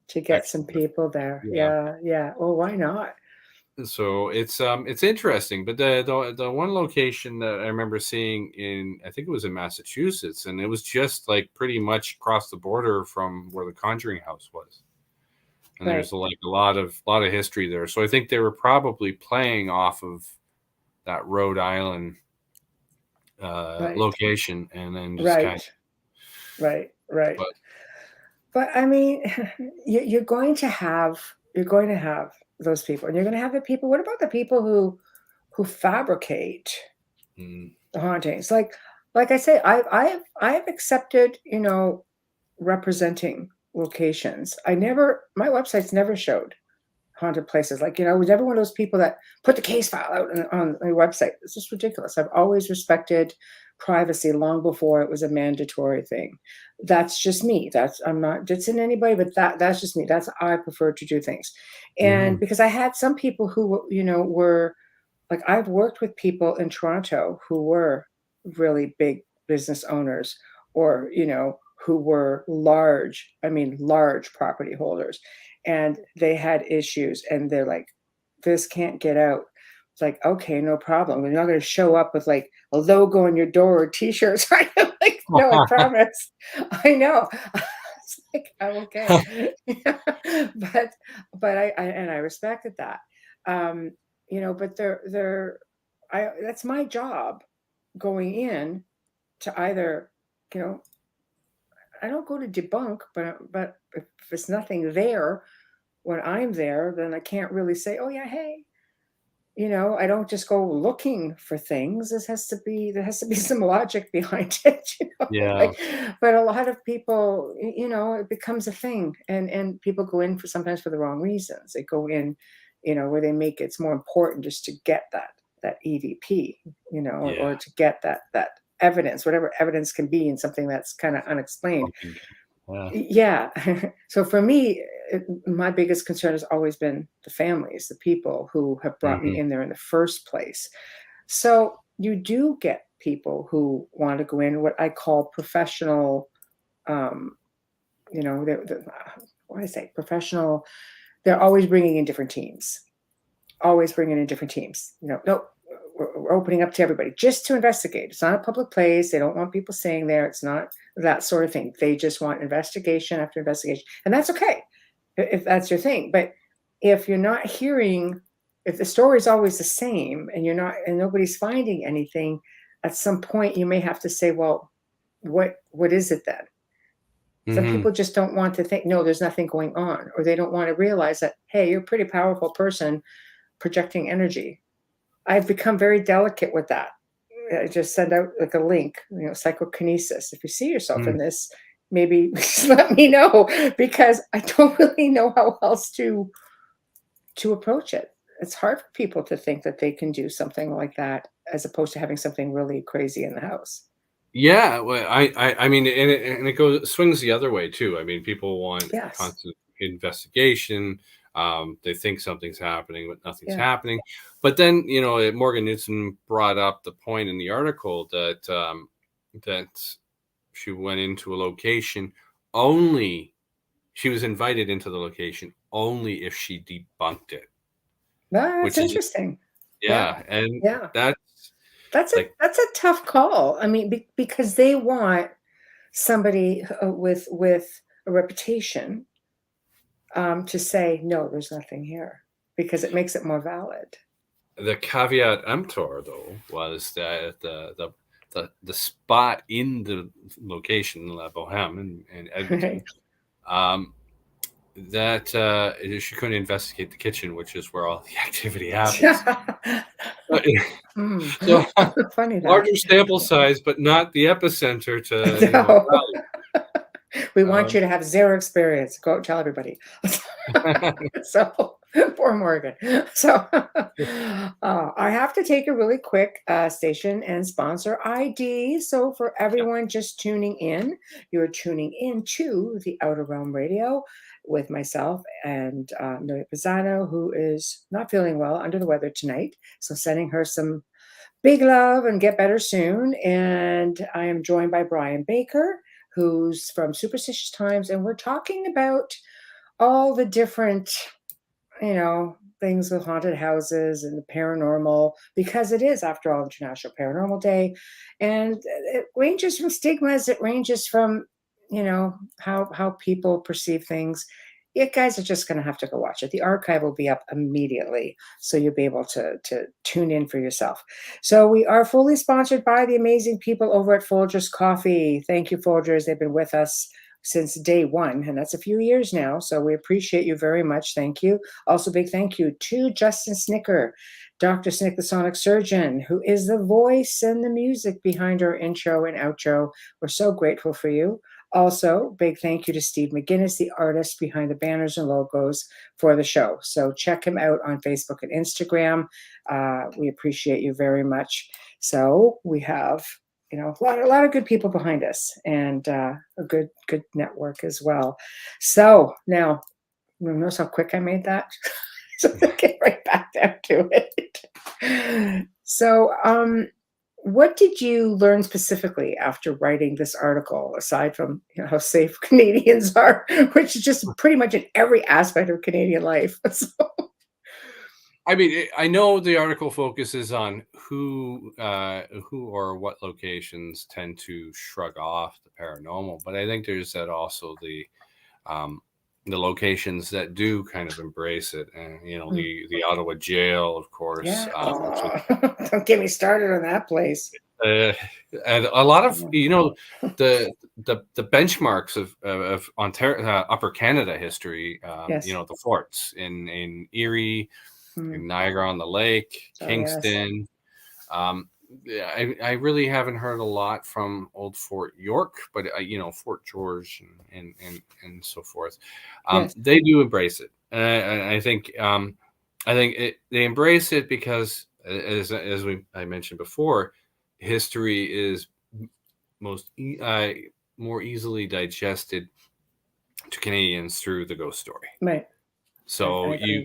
S2: To get some
S3: extra."
S2: people there.
S3: Yeah.
S2: Yeah, yeah. Well, why not?
S3: So it's interesting, but the one location that I remember seeing in, I think it was in Massachusetts, and it was just like pretty much across the border from where the Conjuring house was. And
S2: Right.
S3: there's like a lot of history there. So I think they were probably playing off of that Rhode Island
S2: Right.
S3: location, and then just kind of,
S2: Right. Right. Right.
S3: but
S2: But I mean, you're going to have those people, and you're going to have the people. What about the people who fabricate
S3: mm,
S2: the hauntings? Like I say, I've accepted, representing locations. My websites never showed haunted places. Like, I was never one of those people that put the case file out on a website. It's just ridiculous. I've always respected privacy long before it was a mandatory thing. That's just me. I'm not dissing anybody, but that's just me. That's how I prefer to do things. And
S3: mhm,
S2: because I had some people who, were like, I've worked with people in Toronto who were really big business owners, or, who were large property holders, and they had issues, and they're like, this can't get out. It's like, okay, no problem. We're not going to show up with like a logo on your door or t-shirts. I'm like, no, I promise. I know. It's like, I'm okay. but I respected that. Um, but that's my job going in to either, you know, I don't go to debunk, but if there's nothing there when I'm there, then I can't really say, oh yeah, hey, I don't just go looking for things. There has to be some logic behind it,
S3: yeah,
S2: like, but a lot of people, it becomes a thing, and people go in sometimes for the wrong reasons. They go in, where they make it's more important just to get that EVP,
S3: yeah.
S2: or to get that evidence, whatever evidence can be in something that's kind of unexplained.
S3: Something, yeah.
S2: Yeah. So for me, my biggest concern has always been the families, the people who have brought me
S3: hmm
S2: in there in the first place. So you do get people who want to go in what I call professional, um, what do I say? Professional. They're always bringing in different teams, always bringing in different teams. No, we're opening up to everybody just to investigate. It's not a public place. They don't want people staying there. It's not that sort of thing. They just want investigation after investigation. And that's okay if that's your thing. But if you're not hearing, if the story is always the same and nobody's finding anything, at some point you may have to say, well, what is it then? Some
S3: hmm
S2: people just don't want to think, no, there's nothing going on, or they don't want to realize that, hey, you're a pretty powerful person projecting energy. I've become very delicate with that. I just send out like a link, psychokinesis. If you see yourself in this, maybe just let me know, because I don't really know how else to approach it. it's hard for people to think that they can do something like that as opposed to having something really crazy in the house.
S3: Yeah, well, I mean, and it goes swings the other way too. I mean, people want
S2: Yes.
S3: constant investigation. They think something's happening, but nothing's
S2: Yeah.
S3: happening. But then, Morgan Newton brought up the point in the article that she went into a location only. She was invited into the location only if she debunked it,
S2: That's
S3: which is
S2: interesting. Yeah.
S3: yeah, and
S2: Yeah.
S3: that's
S2: That's a
S3: like
S2: that's a tough call. I mean, because they want somebody with a reputation to say no, there's nothing here because it makes it more valid.
S3: the caveat emptor, though, was that the spot in the location, La Boheme in Edmonton,
S2: Right.
S3: um, that she couldn't investigate the kitchen, which is where all the activity happens.
S2: Mm.
S3: So
S2: Funny that.
S3: larger sample size, but not the epicenter to
S2: No. We want
S3: um,
S2: you to have zero experience. Go tell everybody. So poor Morgan. So I have to take a really quick station and sponsor ID. So for everyone just tuning in, you're tuning in to the Outer Realm Radio with myself and Amelia Pisano, who is not feeling well, under the weather tonight. So sending her some big love and get better soon. And I am joined by Brian Baker, who's from Superstitious Times, and we're talking about all the different, things with haunted houses and the paranormal, because it is, after all, International Paranormal Day. And it ranges from stigmas, it ranges from, how people perceive things. You guys are just going to have to go watch it. The archive will be up immediately, so you'll be able to tune in for yourself. So we are fully sponsored by the amazing people over at Folgers Coffee. Thank you, Folgers. They've been with us since day one, and that's a few years now. So we appreciate you very much. Thank you. Also, big thank you to Justin Snicker, Dr. Snick, the sonic surgeon, who is the voice and the music behind our intro and outro. We're so grateful for you. Also, big thank you to Steve McGinnis, the artist behind the banners and logos for the show. So check him out on Facebook and Instagram. We appreciate you very much. So we have, a lot of good people behind us, and a good network as well. So now, notice how quick I made that. So let's get right back down to it. So, what did you learn specifically after writing this article, aside from how safe Canadians are, which is just pretty much in every aspect of Canadian life? So,
S3: I mean, I know the article focuses on who or what locations tend to shrug off the paranormal, but I think there's also the locations that do kind of embrace it, and the Ottawa jail, of course.
S2: yeah. Don't get me started on that place.
S3: And a lot of the benchmarks of Ontario, Upper Canada history.
S2: Yes.
S3: The forts in Erie,
S2: Mm.
S3: in Niagara on the Lake,
S2: Oh, yes.
S3: Kingston. I really haven't heard a lot from old Fort York, but Fort George and so forth.
S2: Yes.
S3: They do embrace it, and I think they embrace it because, as I mentioned before, history is more easily digested to Canadians through the ghost story.
S2: Right.
S3: So
S2: I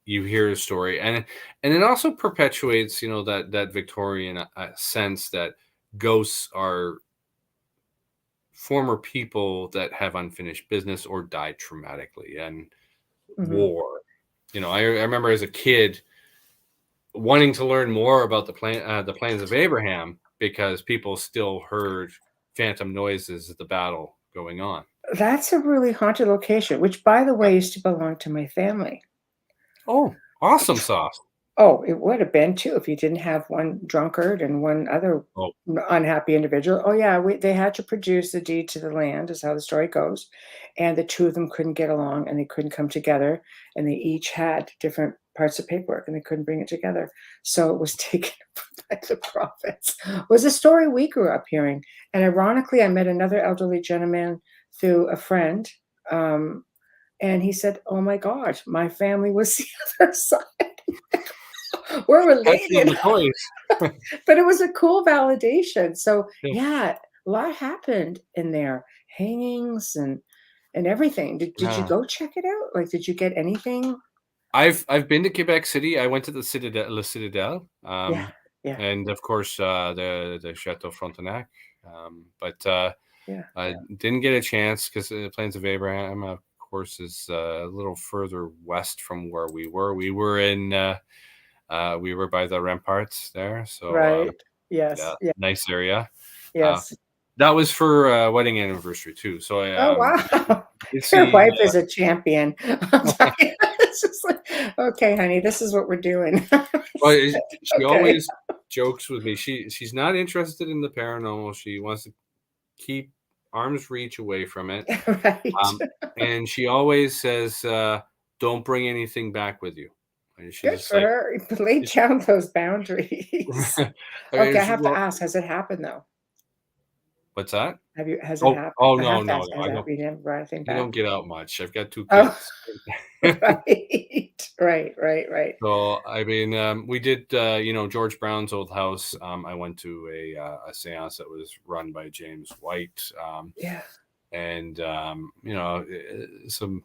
S3: you hear a story, and it also perpetuates that Victorian sense that ghosts are former people that have unfinished business or died traumatically, and war. I remember as a kid wanting to learn more about the plains of Abraham, because people still heard phantom noises at the battle going on.
S2: That's a really haunted location, which, by the way, used to belong to my family.
S3: Oh, awesome sauce.
S2: Oh, it would have been too if you didn't have one drunkard and one other
S3: Oh,
S2: unhappy individual. Oh yeah, they had to produce the deed to the land, is how the story goes, and the two of them couldn't get along and they couldn't come together, and they each had different parts of paperwork and they couldn't bring it together. So it was taken by the province. It was a story we grew up hearing, and ironically, I met another elderly gentleman through a friend. And he said, "Oh my God, my family was the other side." We're
S3: Catching on
S2: related.
S3: the toys.
S2: But it was a cool validation. So
S3: Yeah.
S2: yeah, a lot happened in there. Hangings and everything. Did you
S3: Yeah.
S2: go check it out? Like, did you get anything?
S3: I've been to Quebec City. I went to the Citadel, Le Citadel,
S2: Yeah, yeah,
S3: and of course the Chateau Frontenac. But
S2: yeah,
S3: I didn't get a chance because the Plains of Abraham, of course, is a little further west from where we were. We were by the ramparts there, so
S2: right.
S3: yeah,
S2: Yes, yeah,
S3: nice area. Uh,
S2: yes.
S3: that was for wedding anniversary too. So I
S2: Oh, wow.
S3: did
S2: Your
S3: see.
S2: wife is a champion. I'll tell you. It's just like, "Okay, honey, this is what we're doing."
S3: Well,
S2: It's
S3: she
S2: okay.
S3: always jokes with me. She's not interested in the paranormal. She wants to keep arm's reach away from it.
S2: Right.
S3: Um, and she always says, "Don't bring anything back with you." And she's
S2: Good
S3: just
S2: for
S3: like,
S2: her. Lay down those boundaries. Okay, I have to
S3: Well,
S2: ask, has it happened, though?
S3: what's that?
S2: Has it
S3: Oh,
S2: happened?
S3: oh
S2: I
S3: no,
S2: have to
S3: no,
S2: ask,
S3: no.
S2: has it happened? You never brought anything
S3: I
S2: back?
S3: don't get out much. I've got two
S2: Oh,
S3: kids.
S2: right. Right, right, right.
S3: So I mean, we did, George Brown's old house. I went to a séance that was run by James White,
S2: Yeah,
S3: and some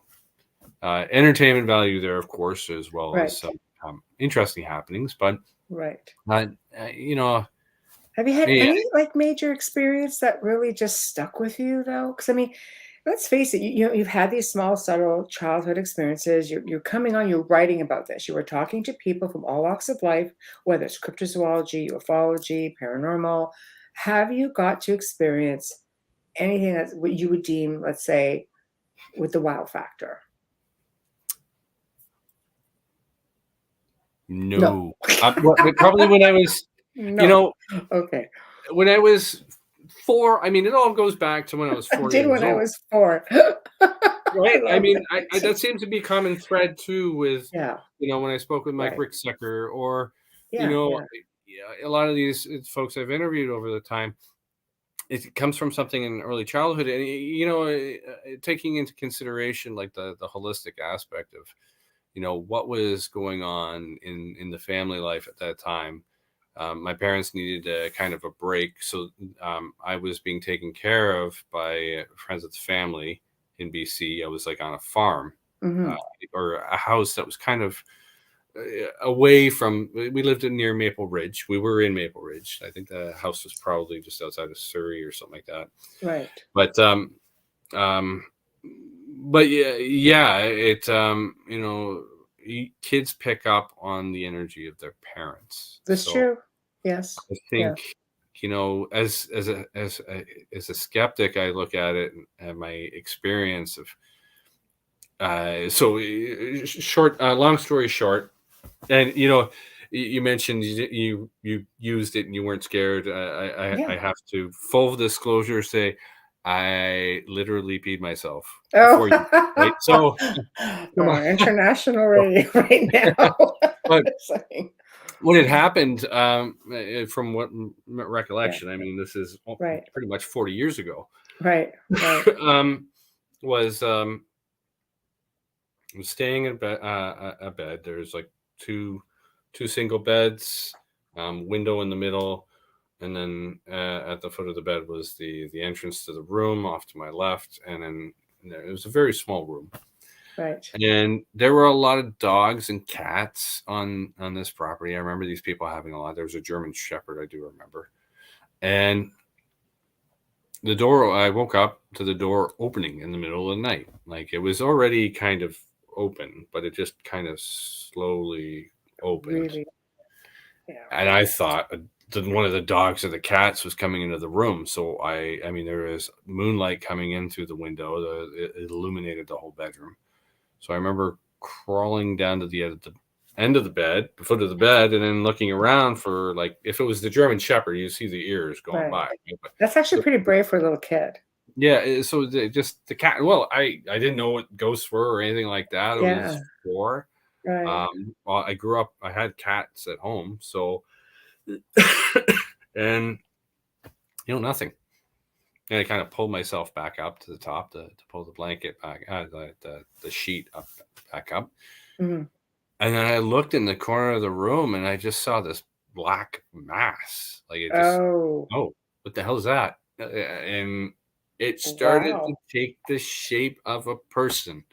S3: entertainment value there, of course, as well as
S2: right,
S3: some interesting happenings. But
S2: right.
S3: uh, you know,
S2: Have you had
S3: yeah,
S2: any, like, major experience that really just stuck with you, though? Because I mean, let's face it, you've had these small, subtle childhood experiences. You're coming on, you're writing about this. You were talking to people from all walks of life, whether it's cryptozoology, ufology, paranormal. Have you got to experience anything that's what you would deem, let's say, with the wow factor? No.
S3: no. Probably when I was, you
S2: No.
S3: know,
S2: Okay.
S3: when I was 4. I mean, it all goes back to when I was
S2: I
S3: 4
S2: did
S3: years
S2: when I
S3: old.
S2: was 4. I
S3: Right. I
S2: love
S3: mean,
S2: that.
S3: that seems to be a common thread too with,
S2: Yeah,
S3: when I spoke with Mike
S2: right.
S3: Ricksecker or, you
S2: Yeah,
S3: know,
S2: yeah,
S3: yeah, a lot of these folks I've interviewed over the time, it comes from something in early childhood, and taking into consideration like the holistic aspect of, what was going on in the family life at that time. My parents needed a kind of a break, so I was being taken care of by friends of the family in BC. I was like on a farm, uh,
S2: mhm.
S3: or a house that was kind of away from. We lived near Maple Ridge. We were in Maple Ridge. I think the house was probably just outside of Surrey or something like that.
S2: Right.
S3: But um, but yeah, kids pick up on the energy of their parents.
S2: That's
S3: So
S2: true. Yes.
S3: I
S2: Yeah.
S3: think, as a skeptic, I look at it and my experience of short, long story short, and you mentioned you used it and you weren't scared. I
S2: Yeah.
S3: have to full disclosure say I literally peed myself
S2: Oh,
S3: before you, right? So come
S2: we're
S3: on.
S2: on international radio right now.
S3: But
S2: It's like
S3: what had happened, from what
S2: yeah,
S3: recollection, I mean, this is
S2: right,
S3: pretty much 40 years ago,
S2: right, right.
S3: um, was was staying in a bed. There's like two single beds, window in the middle, and then at the foot of the bed was the entrance to the room off to my left, and then it was a very small room.
S2: Right.
S3: And there were a lot of dogs and cats on this property. I remember these people having a lot. There was a German Shepherd, I do remember. And the door, I woke up to the door opening in the middle of the night. Like it was already kind of open, but it just kind of slowly opened.
S2: Really, yeah.
S3: And I thought one of the dogs or the cats was coming into the room. So I mean, there was moonlight coming in through the window. It illuminated the whole bedroom. So I remember crawling down to the end of the bed, the foot of the bed, and then looking around for, like, if it was the German Shepherd, you see the ears going
S2: Right.
S3: by. But
S2: That's actually pretty brave for a little kid.
S3: yeah, so just the cat. Well, I didn't know what ghosts were or anything like that. I was
S2: Yeah,
S3: 4.
S2: right.
S3: Well, I grew up. I had cats at home, so and nothing. And I kind of pulled myself back up to the top to pull the blanket back, the sheet up back up.
S2: Mhm.
S3: And then I looked in the corner of the room and I just saw this black mass. Like it just,
S2: Oh,
S3: oh, what the hell is that? And it started to
S2: wow.
S3: take the shape of a person.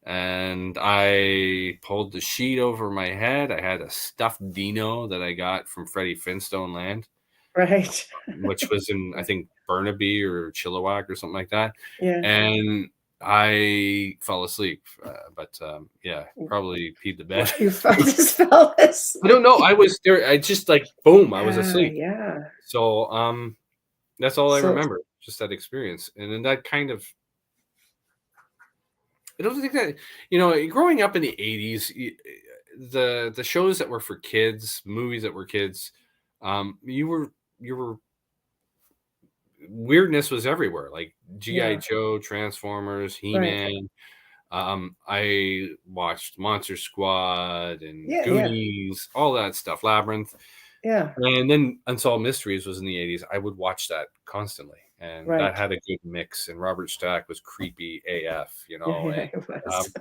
S3: And I pulled the sheet over my head. I had a stuffed Dino that I got from Freddie Flintstone Land,
S2: Right.
S3: which was in, I think, Burnaby or Chilliwack or something like that.
S2: Yeah.
S3: And I fell asleep. Yeah, probably peed the bed.
S2: You just fell
S3: I don't know.
S2: asleep.
S3: I was there. I just like, boom, I was
S2: Yeah,
S3: asleep.
S2: yeah.
S3: So that's all I
S2: So
S3: remember, just that experience. And then that kind of, I don't think that, growing up in the 80s, the shows that were for kids, movies that were kids, you were weirdness was everywhere, like GI
S2: yeah,
S3: Joe, Transformers,
S2: right.
S3: He-Man. I watched Monster Squad and
S2: Yeah, yeah,
S3: Goonies, all that stuff, Labyrinth.
S2: yeah,
S3: And then Unsolved Mysteries was in the 80s. I would watch that constantly. And that
S2: right.
S3: had a good mix. And Robert Stack was creepy AF,
S2: Yeah,
S3: and
S2: yeah, it was.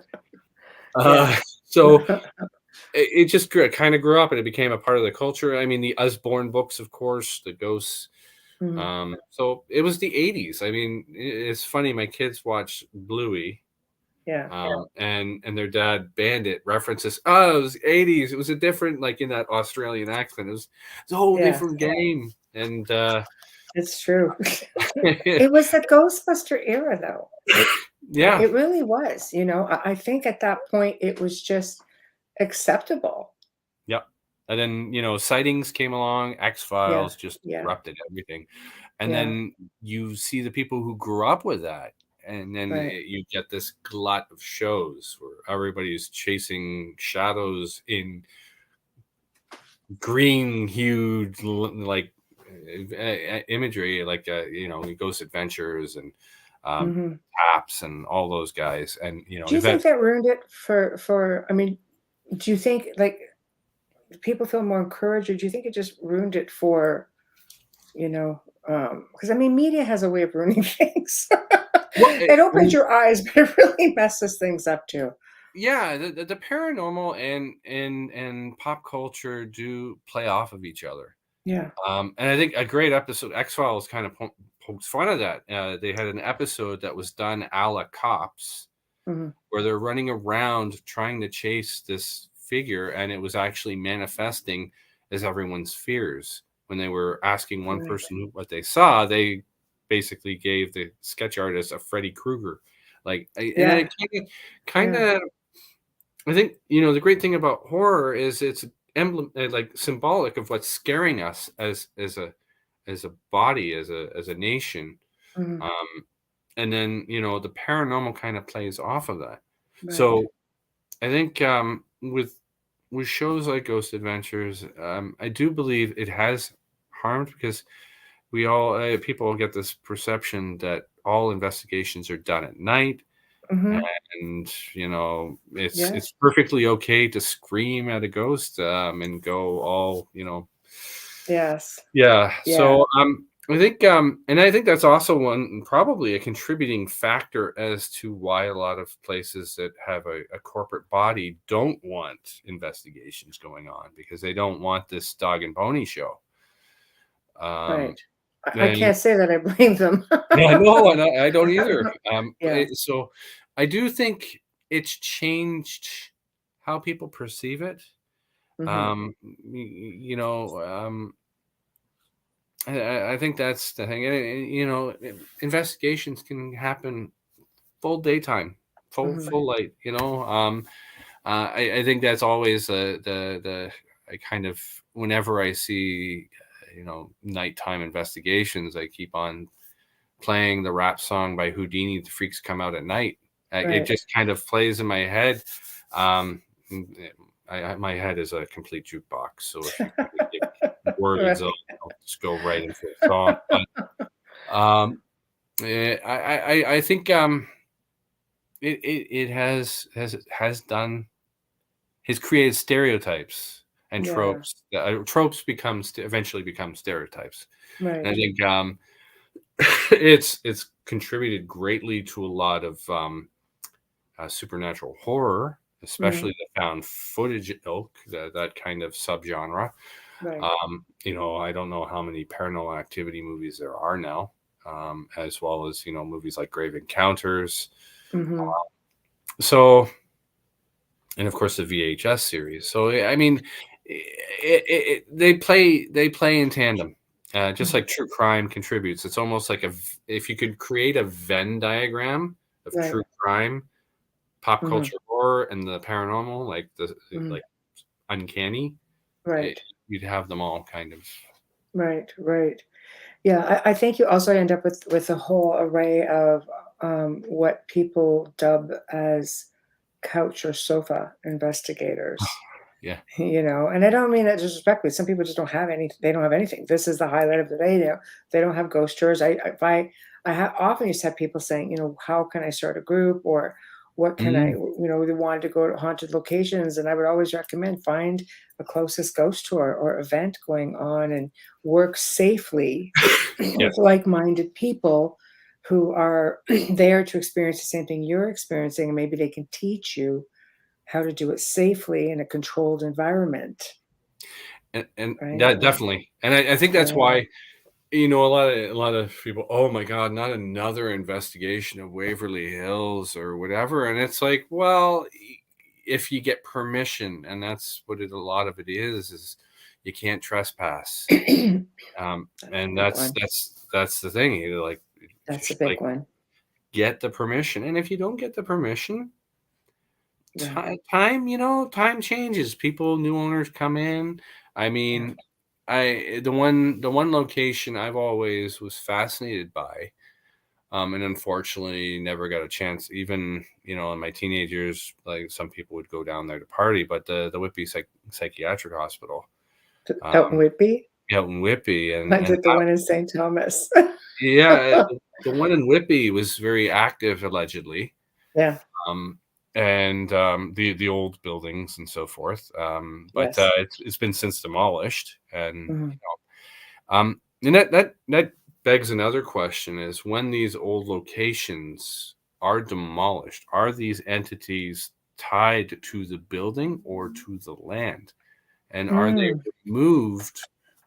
S3: um,
S2: Yeah.
S3: so it just kind of grew up and it became a part of the culture. I mean, the Usborne books, of course, the ghosts.
S2: Mhm.
S3: So it was the 80s. I mean, it's funny. My kids watch Bluey.
S2: Yeah,
S3: And their dad Bandit references, oh, it was 80s. It was a different, like in that Australian accent. It's a whole
S2: yeah,
S3: different game. And
S2: it's true. It was the Ghostbuster era, though.
S3: yeah,
S2: It really was, I think at that point, it was just acceptable.
S3: yep. And then, sightings came along,
S2: Yeah,
S3: X-Files just
S2: yeah,
S3: disrupted everything. And
S2: yeah,
S3: then you see the people who grew up with that. And then
S2: right.
S3: you get this glut of shows where everybody's chasing shadows in green hued like imagery, like Ghost Adventures and
S2: Mhm.
S3: Taps and all those guys, and
S2: Do you think
S3: event.
S2: that ruined it I mean, do you think, like, people feel more encouraged, or do you think it just ruined it for, you know, because I mean, media has a way of ruining things.
S3: Well,
S2: It opens your eyes, but it really messes things up too.
S3: yeah, the paranormal and pop culture do play off of each other.
S2: Yeah.
S3: And I think a great episode, X-Files, kind of pokes fun of that. They had an episode that was done a la Cops,
S2: Mhm.
S3: where they're running around trying to chase this figure, and it was actually manifesting as everyone's fears. When they were asking one
S2: Right.
S3: person what they saw, they basically gave the sketch artist a Freddy Krueger. And then
S2: Yeah.
S3: it kind
S2: Yeah.
S3: of, I think, the great thing about horror is it's emblem, like symbolic of what's scaring us as a body, as a nation.
S2: Mhm.
S3: Um, and then the paranormal kind of plays off of that.
S2: Right.
S3: So I think with shows like Ghost Adventures, I do believe it has harmed because we all people get this perception that all investigations are done at night,
S2: Mhm.
S3: and it's
S2: Yeah.
S3: it's perfectly okay to scream at a ghost and go all
S2: Yes.
S3: yeah.
S2: Yeah.
S3: So I think that's also one probably a contributing factor as to why a lot of places that have a corporate body don't want investigations going on, because they don't want this dog and pony show. Um,
S2: Right. I
S3: and
S2: can't say that I blame them.
S3: yeah, no, and I don't either.
S2: Yeah.
S3: So I do think it's changed how people perceive it.
S2: Mhm.
S3: Um, y- you know, um, I think that's the thing. Investigations can happen full daytime,
S2: Mhm.
S3: full light. I think that's always the I kind of, whenever I see nighttime investigations, I keep on playing the rap song by Houdini, "The Freaks Come Out at Night." It
S2: Right.
S3: just kind of plays in my head. Um, my head is a complete jukebox, so if you give words, I'll,
S2: Right.
S3: I'll just go right into a song. But I think it has created stereotypes and
S2: Yeah.
S3: tropes. Tropes eventually become stereotypes, and I
S2: Right.
S3: think it's contributed greatly to a lot of supernatural horror, especially the found footage ilk, that kind of subgenre.
S2: Right.
S3: I don't know how many Paranormal Activity movies there are now, as well as movies like Grave Encounters.
S2: Hmm.
S3: So, and of course the VHS series. So I mean, they play in tandem, just like true crime contributes. It's almost like if you could create a Venn diagram of
S2: Right.
S3: true crime, pop
S2: Hmm.
S3: culture horror, and the paranormal, like
S2: Hmm.
S3: like uncanny,
S2: Right.
S3: you'd have them all kind of.
S2: Right. Right. Yeah, I think you also end up with a whole array of what people dub as couch or sofa investigators.
S3: Yeah.
S2: And I don't mean that disrespectfully. Some people just don't have any. They don't have anything. This is the highlight of the day. They don't have ghost tours. I have often used to have people saying, how can I start a group, or what can I,
S3: Mm.
S2: they wanted to go to haunted locations, and I would always recommend find a closest ghost tour or event going on, and work safely
S3: Yes.
S2: with like-minded people who are there to experience the same thing you're experiencing, and maybe they can teach you how to do it safely in a controlled environment,
S3: And
S2: right?
S3: that definitely, and I think that's
S2: Yeah.
S3: why a lot of people, oh my God, not another investigation of Waverly Hills or whatever. And it's like, well, if you get permission, and that's what a lot of it is you can't trespass.
S2: That's a
S3: And
S2: big
S3: that's
S2: one.
S3: that's the thing. Like,
S2: That's a
S3: just
S2: big
S3: like
S2: one.
S3: get the permission. And if you don't get the permission,
S2: Yeah.
S3: time changes. New owners come in. I
S2: Yeah.
S3: mean, the one location I've always was fascinated by, and unfortunately never got a chance. Even in my teenage years, like some people would go down there to party, but the Whitby Psychiatric Hospital,
S2: Out in
S3: um,
S2: Whitby?
S3: out in Whitby,
S2: I
S3: and
S2: did the one in St. Thomas.
S3: yeah, the one in Whitby was very active allegedly,
S2: Yeah.
S3: um, and the old buildings and so forth. But
S2: Yes.
S3: it's been since demolished, and
S2: Mhm.
S3: and that begs another question: is when these old locations are demolished, are these entities tied to the building or to the land, and are they
S2: Mm.
S3: removed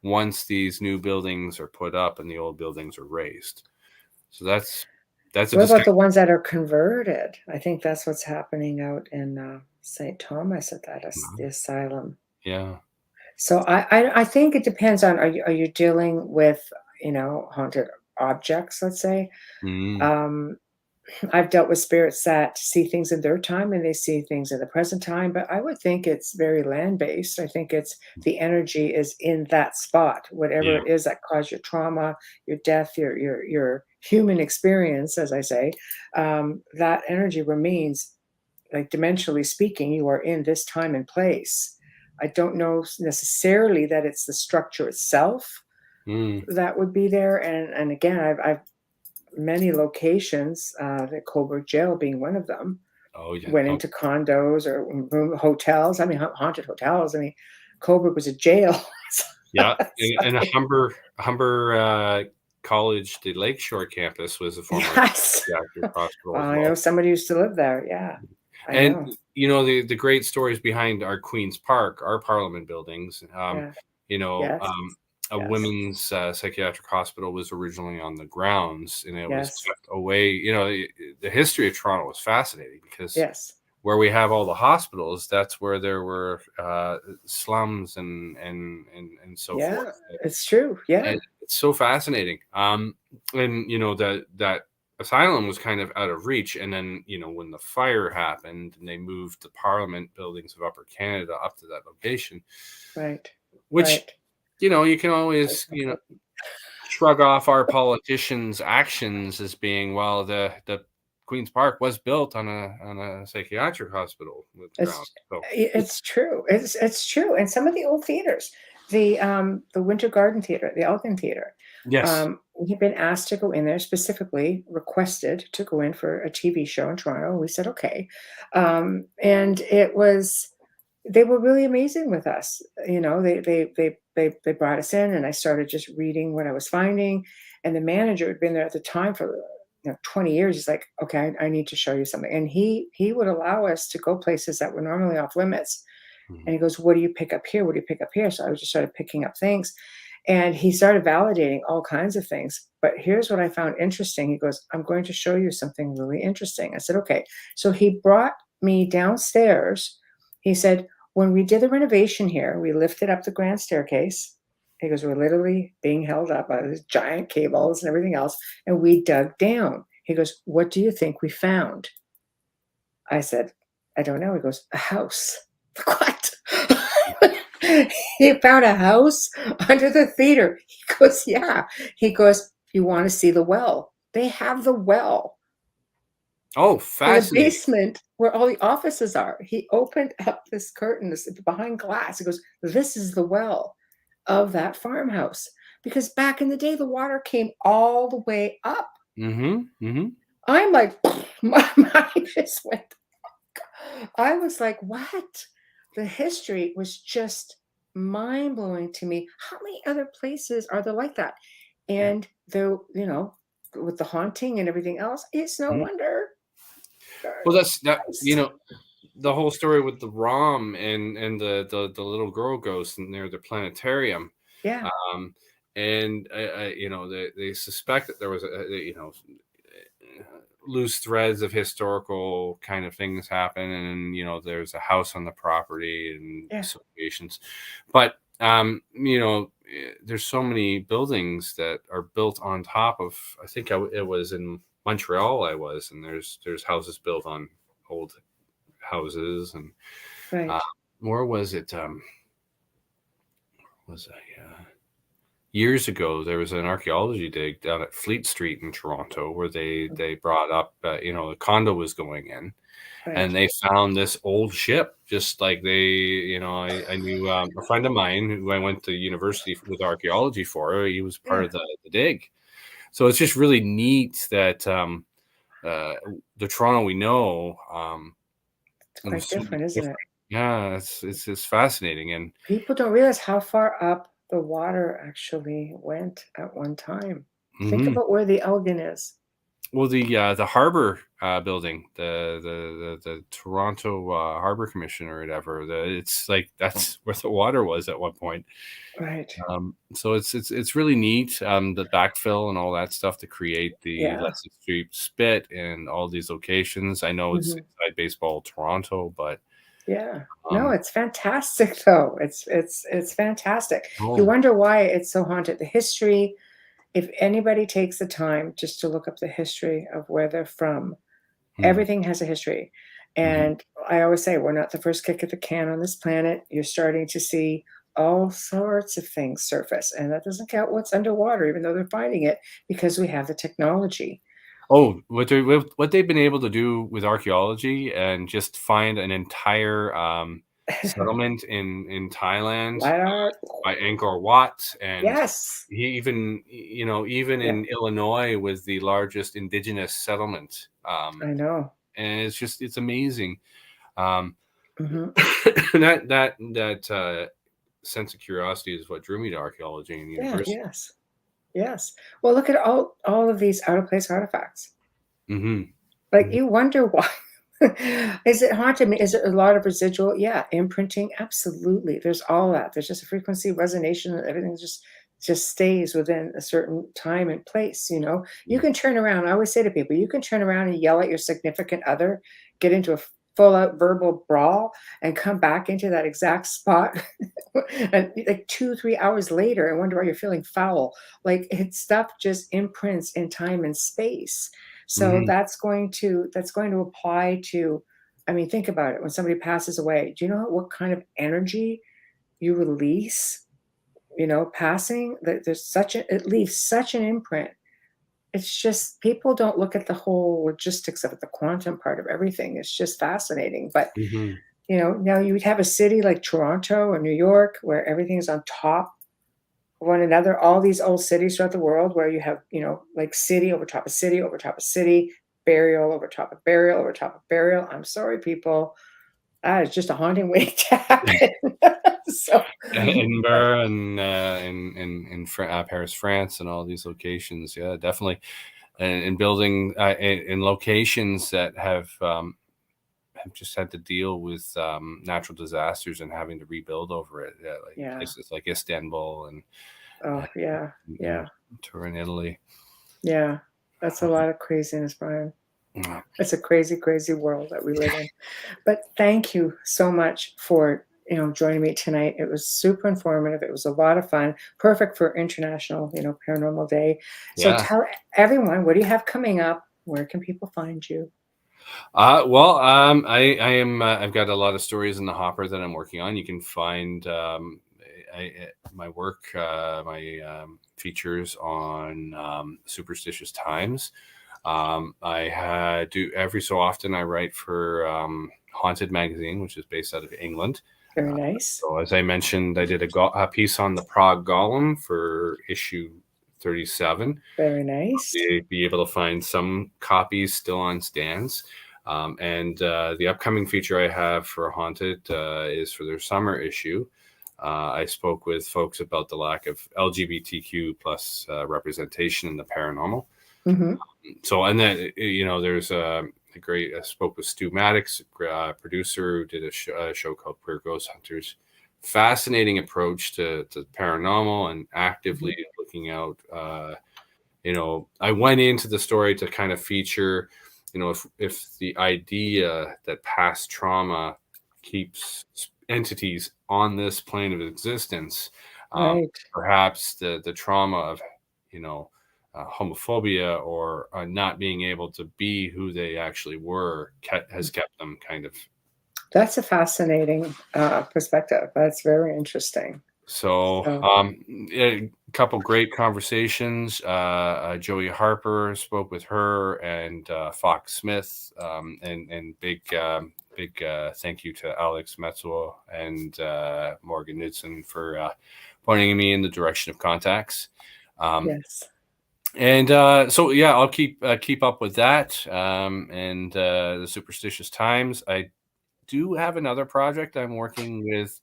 S3: once these new buildings are put up and the old buildings are raised? So that's a
S2: What about
S3: discussion.
S2: the ones that are converted? I think that's what's happening out in, St. Thomas at the asylum.
S3: Yeah.
S2: So I think it depends on, are you dealing with, haunted objects, let's say?
S3: Mm.
S2: Um, I've dealt with spirits that see things in their time and they see things in the present time, but I would think it's very land-based. I think it's the energy is in that spot, whatever
S3: Yeah.
S2: it is that caused your trauma, your death, your human experience, as I say, that energy remains, like dimensionally speaking, you are in this time and place. I don't know necessarily that it's the structure itself
S3: Mm.
S2: that would be there. And again, I've many locations, the Coburg Jail being one of them,
S3: Oh, yeah.
S2: went
S3: Oh,
S2: into condos or hotels. I mean, haunted hotels. I mean, Coburg was a jail.
S3: yeah.
S2: It's
S3: And a
S2: like,
S3: Humber College, the Lakeshore campus was a former
S2: yes.
S3: psychiatric hospital
S2: Well,
S3: as
S2: I
S3: well.
S2: know somebody used to live there. Yeah, I
S3: And
S2: know.
S3: the great stories behind our Queen's Park, our Parliament buildings.
S2: Yeah.
S3: You know,
S2: Yes.
S3: a
S2: Yes.
S3: women's psychiatric hospital was originally on the grounds, and it was
S2: Yes.
S3: kept away. The history of Toronto was fascinating because
S2: Yes.
S3: where we have all the hospitals, that's where there were slums and so
S2: Yeah.
S3: forth.
S2: It's true. Yeah.
S3: And it's so fascinating. And that asylum was kind of out of reach. And then, when the fire happened and they moved the Parliament buildings of Upper Canada up to that location,
S2: Right.
S3: which,
S2: Right.
S3: you can always, shrug off our politicians' actions as being, well, the Queen's Park was built on a psychiatric hospital with ground.
S2: It's
S3: So
S2: it's true. It's true. And some of the old theaters, the Winter Garden Theater, the Elgin Theater,
S3: yes.
S2: we've been asked to go in there, specifically requested to go in for a TV show in Toronto. We said okay, and they were really amazing with us. They brought us in, and I started just reading what I was finding, and the manager had been there at the time for 20 years, he's like, okay, I need to show you something. And he would allow us to go places that were normally off limits. And he goes, what do you pick up here? What do you pick up here? So I just started picking up things. And he started validating all kinds of things. But here's what I found interesting. He goes, I'm going to show you something really interesting. I said, okay. So he brought me downstairs. He said, when we did the renovation here, we lifted up the grand staircase. He goes, we're literally being held up by these giant cables and everything else. And we dug down. He goes, what do you think we found? I said, I don't know. He goes, a house. What? He found a house under the theater. He goes, yeah. He goes, you want to see the well? They have the well.
S3: Oh,
S2: In the
S3: fascinating.
S2: basement where all the offices are. He opened up this curtain behind glass. He goes, this is the well of that farmhouse. Because back in the day, the water came all the way up. I'm like, my mind just went. I was like, what? The history was just mind-blowing to me. How many other places are there like that? And they're, with the haunting and everything else, it's no wonder.
S3: Well, that's that. The whole story with the Rom and the little girl ghost near the planetarium.
S2: Yeah.
S3: And they suspect that there was loose threads of historical kind of things happen, and there's a house on the property and associations, but there's so many buildings that are built on top of. I think it was in Montreal. And there's houses built on old houses, and
S2: Right.
S3: where was it? Years ago, there was an archaeology dig down at Fleet Street in Toronto where they brought up, the condo was going in, and they found this old ship, just like I knew a friend of mine who I went to university with archaeology for. He was part of the dig. So it's just really neat that the Toronto we know,
S2: it's quite different, isn't it?
S3: Yeah, it's just fascinating. And
S2: people don't realize how far up the water actually went at one time. Think about where the Elgin is.
S3: Well, the harbor building, the Toronto Harbor Commission or whatever, it's like that's where the water was at one point.
S2: Right.
S3: So it's really neat, the backfill and all that stuff to create the Leslie Street Spit and all these locations. I know it's inside Baseball Toronto, but
S2: no, it's fantastic though. It's fantastic. You wonder why it's so haunted. The history, if anybody takes the time just to look up the history of where they're from, everything has a history. And I always say, we're not the first kick at the can on this planet. You're starting to see all sorts of things surface. And that doesn't count what's underwater, even though they're finding it, because we have the technology.
S3: Oh, what they've been able to do with archaeology and just find an entire settlement in Thailand by Angkor Wat, and even in Illinois was the largest indigenous settlement.
S2: I know,
S3: and it's amazing. That sense of curiosity is what drew me to archaeology and university.
S2: Yes. Well, look at all of these out of place artifacts. Like you wonder why. Is it haunted? Is it a lot of residual? Yeah. Imprinting? Absolutely. There's all that. There's just a frequency, resonation, and everything just stays within a certain time and place. You can turn around. I always say to people, you can turn around and yell at your significant other, get into a full out verbal brawl, and come back into that exact spot and like 2-3 hours later and wonder why you're feeling foul. Like stuff just imprints in time and space. So that's going to apply to, I mean, think about it. When somebody passes away, do you know what kind of energy you release, passing? There's it leaves such an imprint. It's just, people don't look at the whole logistics of it, the quantum part of everything. It's just fascinating. But, now you would have a city like Toronto or New York where everything is on top of one another. All these old cities throughout the world where you have, like city over top of city over top of city, burial over top of burial over top of burial. I'm sorry, people. It's just a haunting waiting to happen. So
S3: Edinburgh and in Paris, France, and all these locations. Yeah, definitely. and building in locations that have just had to deal with natural disasters and having to rebuild over it, like places like Istanbul and Turin, Italy.
S2: Yeah, that's a lot of craziness, Brian. It's a crazy, crazy world that we live in. But thank you so much for joining me tonight. It was super informative. It was a lot of fun. Perfect for International Paranormal Day. So tell everyone, what do you have coming up? Where can people find you?
S3: Well, I am. I've got a lot of stories in the hopper that I'm working on. You can find my work, my features on Superstitious Times. I do every so often. I write for Haunted Magazine, which is based out of England.
S2: Very nice.
S3: So as I mentioned, I did a piece on the Prague Golem for issue 37.
S2: Very nice.
S3: Be able to find some copies still on stands. And the upcoming feature I have for Haunted is for their summer issue. I spoke with folks about the lack of LGBTQ plus representation in the paranormal.
S2: Mm-hmm.
S3: So, and then, there's a great, I spoke with Stu Maddox, producer, who did a show called Queer Ghost Hunters. Fascinating approach to paranormal and actively looking out. I went into the story to kind of feature, if the idea that past trauma keeps entities on this plane of existence, perhaps the trauma of, homophobia or not being able to be who they actually were has kept them kind of.
S2: That's a fascinating perspective. That's very interesting.
S3: So a couple great conversations. Joey Harper spoke with her, and Fox Smith, and big thank you to Alex Metzuo and Morgan Knudsen for pointing me in the direction of contacts.
S2: Yes.
S3: And so I'll keep up with that. And the Superstitious Times. I do have another project I'm working with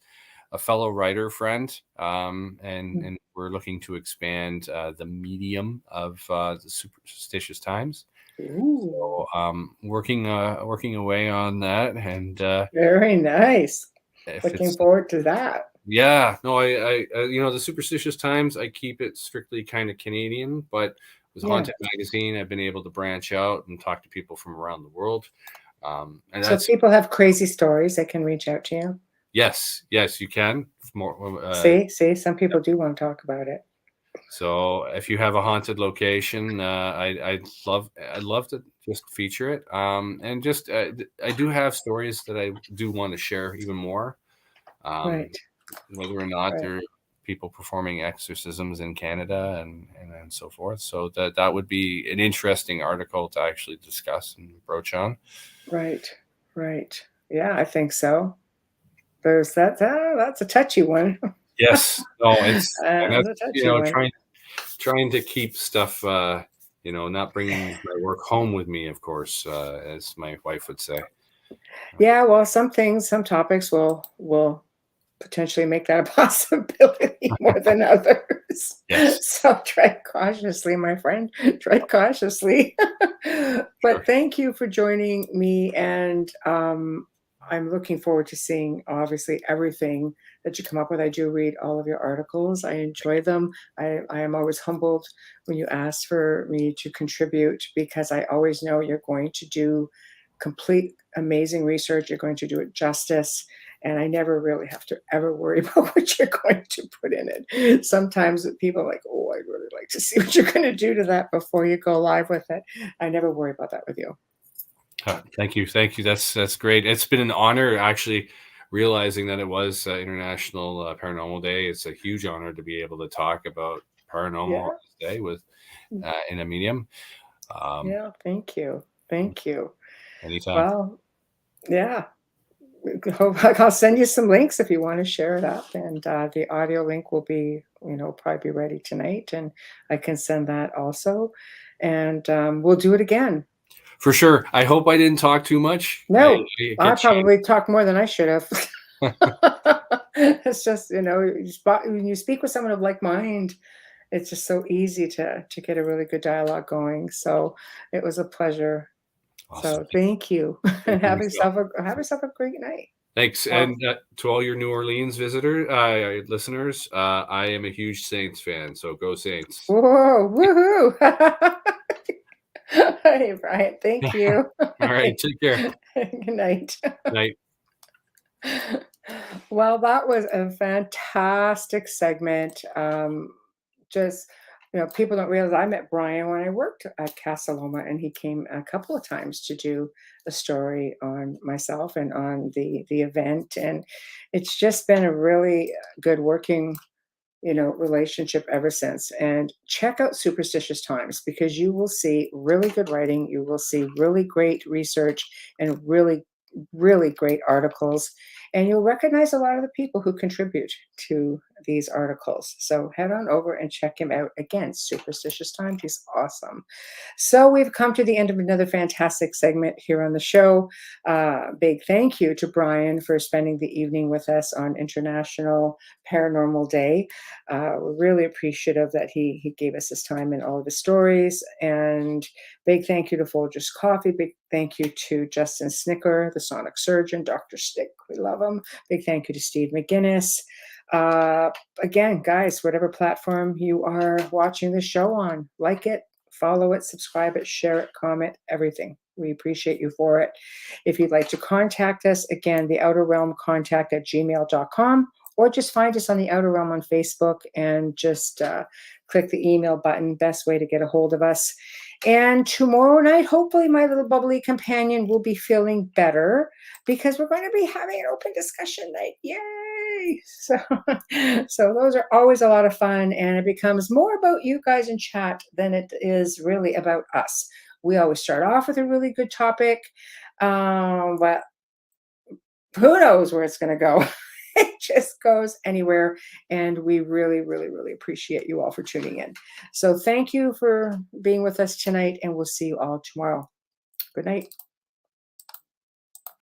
S3: a fellow writer friend, and we're looking to expand the medium of the Superstitious Times.
S2: Ooh.
S3: So working away on that, and
S2: very nice. Looking forward to that.
S3: Yeah, no, I the Superstitious Times, I keep it strictly kind of Canadian, but with Haunted Magazine, I've been able to branch out and talk to people from around the world. And
S2: so if people have crazy stories, they can reach out to you.
S3: Yes, you can. More.
S2: See, some people do want to talk about it.
S3: So if you have a haunted location, I'd love to just feature it. And just I do have stories that I do want to share even more.
S2: Right.
S3: Whether or not there are people performing exorcisms in Canada and so forth. So that would be an interesting article to actually discuss and broach on. Right.
S2: Yeah, I think so. There's that. That's a touchy one.
S3: Yes. No, it's trying to keep stuff, not bringing my work home with me, of course, as my wife would say.
S2: Yeah, well, some topics will potentially make that a possibility more than others.
S3: Yes.
S2: So tread cautiously, my friend. Tread cautiously. But thank you for joining me, and I'm looking forward to seeing, obviously, everything that you come up with. I do read all of your articles. I enjoy them. I am always humbled when you ask for me to contribute, because I always know you're going to do complete amazing research. You're going to do it justice. And I never really have to ever worry about what you're going to put in it. Sometimes people are like, oh, I'd really like to see what you're going to do to that before you go live with it. I never worry about that with you.
S3: Thank you. That's great. It's been an honor, actually, realizing that it was International Paranormal Day. It's a huge honor to be able to talk about paranormal on this day with in a medium.
S2: Thank you.
S3: Anytime.
S2: Well, yeah. I'll send you some links if you want to share it up, and the audio link will be, probably be ready tonight, and I can send that also, and we'll do it again.
S3: For sure. I hope I didn't talk too much.
S2: No, I probably talked more than I should have. It's just, when you speak with someone of like mind, it's just so easy to get a really good dialogue going. So it was a pleasure.
S3: Awesome.
S2: So thank you, and
S3: Thank you, Michelle.
S2: have yourself a great night.
S3: Thanks.
S2: Oh,
S3: And to all your New Orleans listeners, I am a huge Saints fan. So go Saints.
S2: whoa, woohoo! Hey, Brian, thank you.
S3: All right. Take care.
S2: Good night.
S3: Night.
S2: Well, that was a fantastic segment. Just, people don't realize I met Brian when I worked at Casa Loma, and he came a couple of times to do a story on myself and on the event. And it's just been a really good working relationship ever since. And check out Superstitious Times, because you will see really good writing, you will see really great research, and really, really great articles. And you'll recognize a lot of the people who contribute to these articles. So head on over and check him out. Again, Superstitious Times. He's awesome. So we've come to the end of another fantastic segment here on the show. Big thank you to Brian for spending the evening with us on International Paranormal Day. We're really appreciative that he gave us his time and all of his stories. And big thank you to Folgers Coffee. Big thank you to Justin Snicker, the Sonic Surgeon, Dr. Stick. We love him. Big thank you to Steve McGinnis. Again, guys, whatever platform you are watching the show on, like it, follow it, subscribe it, share it, comment, everything. We appreciate you for it. If you'd like to contact us, again, the Outer Realm contact at gmail.com, or just find us on the Outer Realm on Facebook and just click the email button. Best way to get a hold of us. And tomorrow night, hopefully my little bubbly companion will be feeling better, because we're going to be having an open discussion night. Yay! So those are always a lot of fun, and it becomes more about you guys in chat than it is really about us. We always start off with a really good topic, but who knows where it's going to go. It just goes anywhere, and we really, really, really appreciate you all for tuning in. So thank you for being with us tonight, and we'll see you all tomorrow. Good night.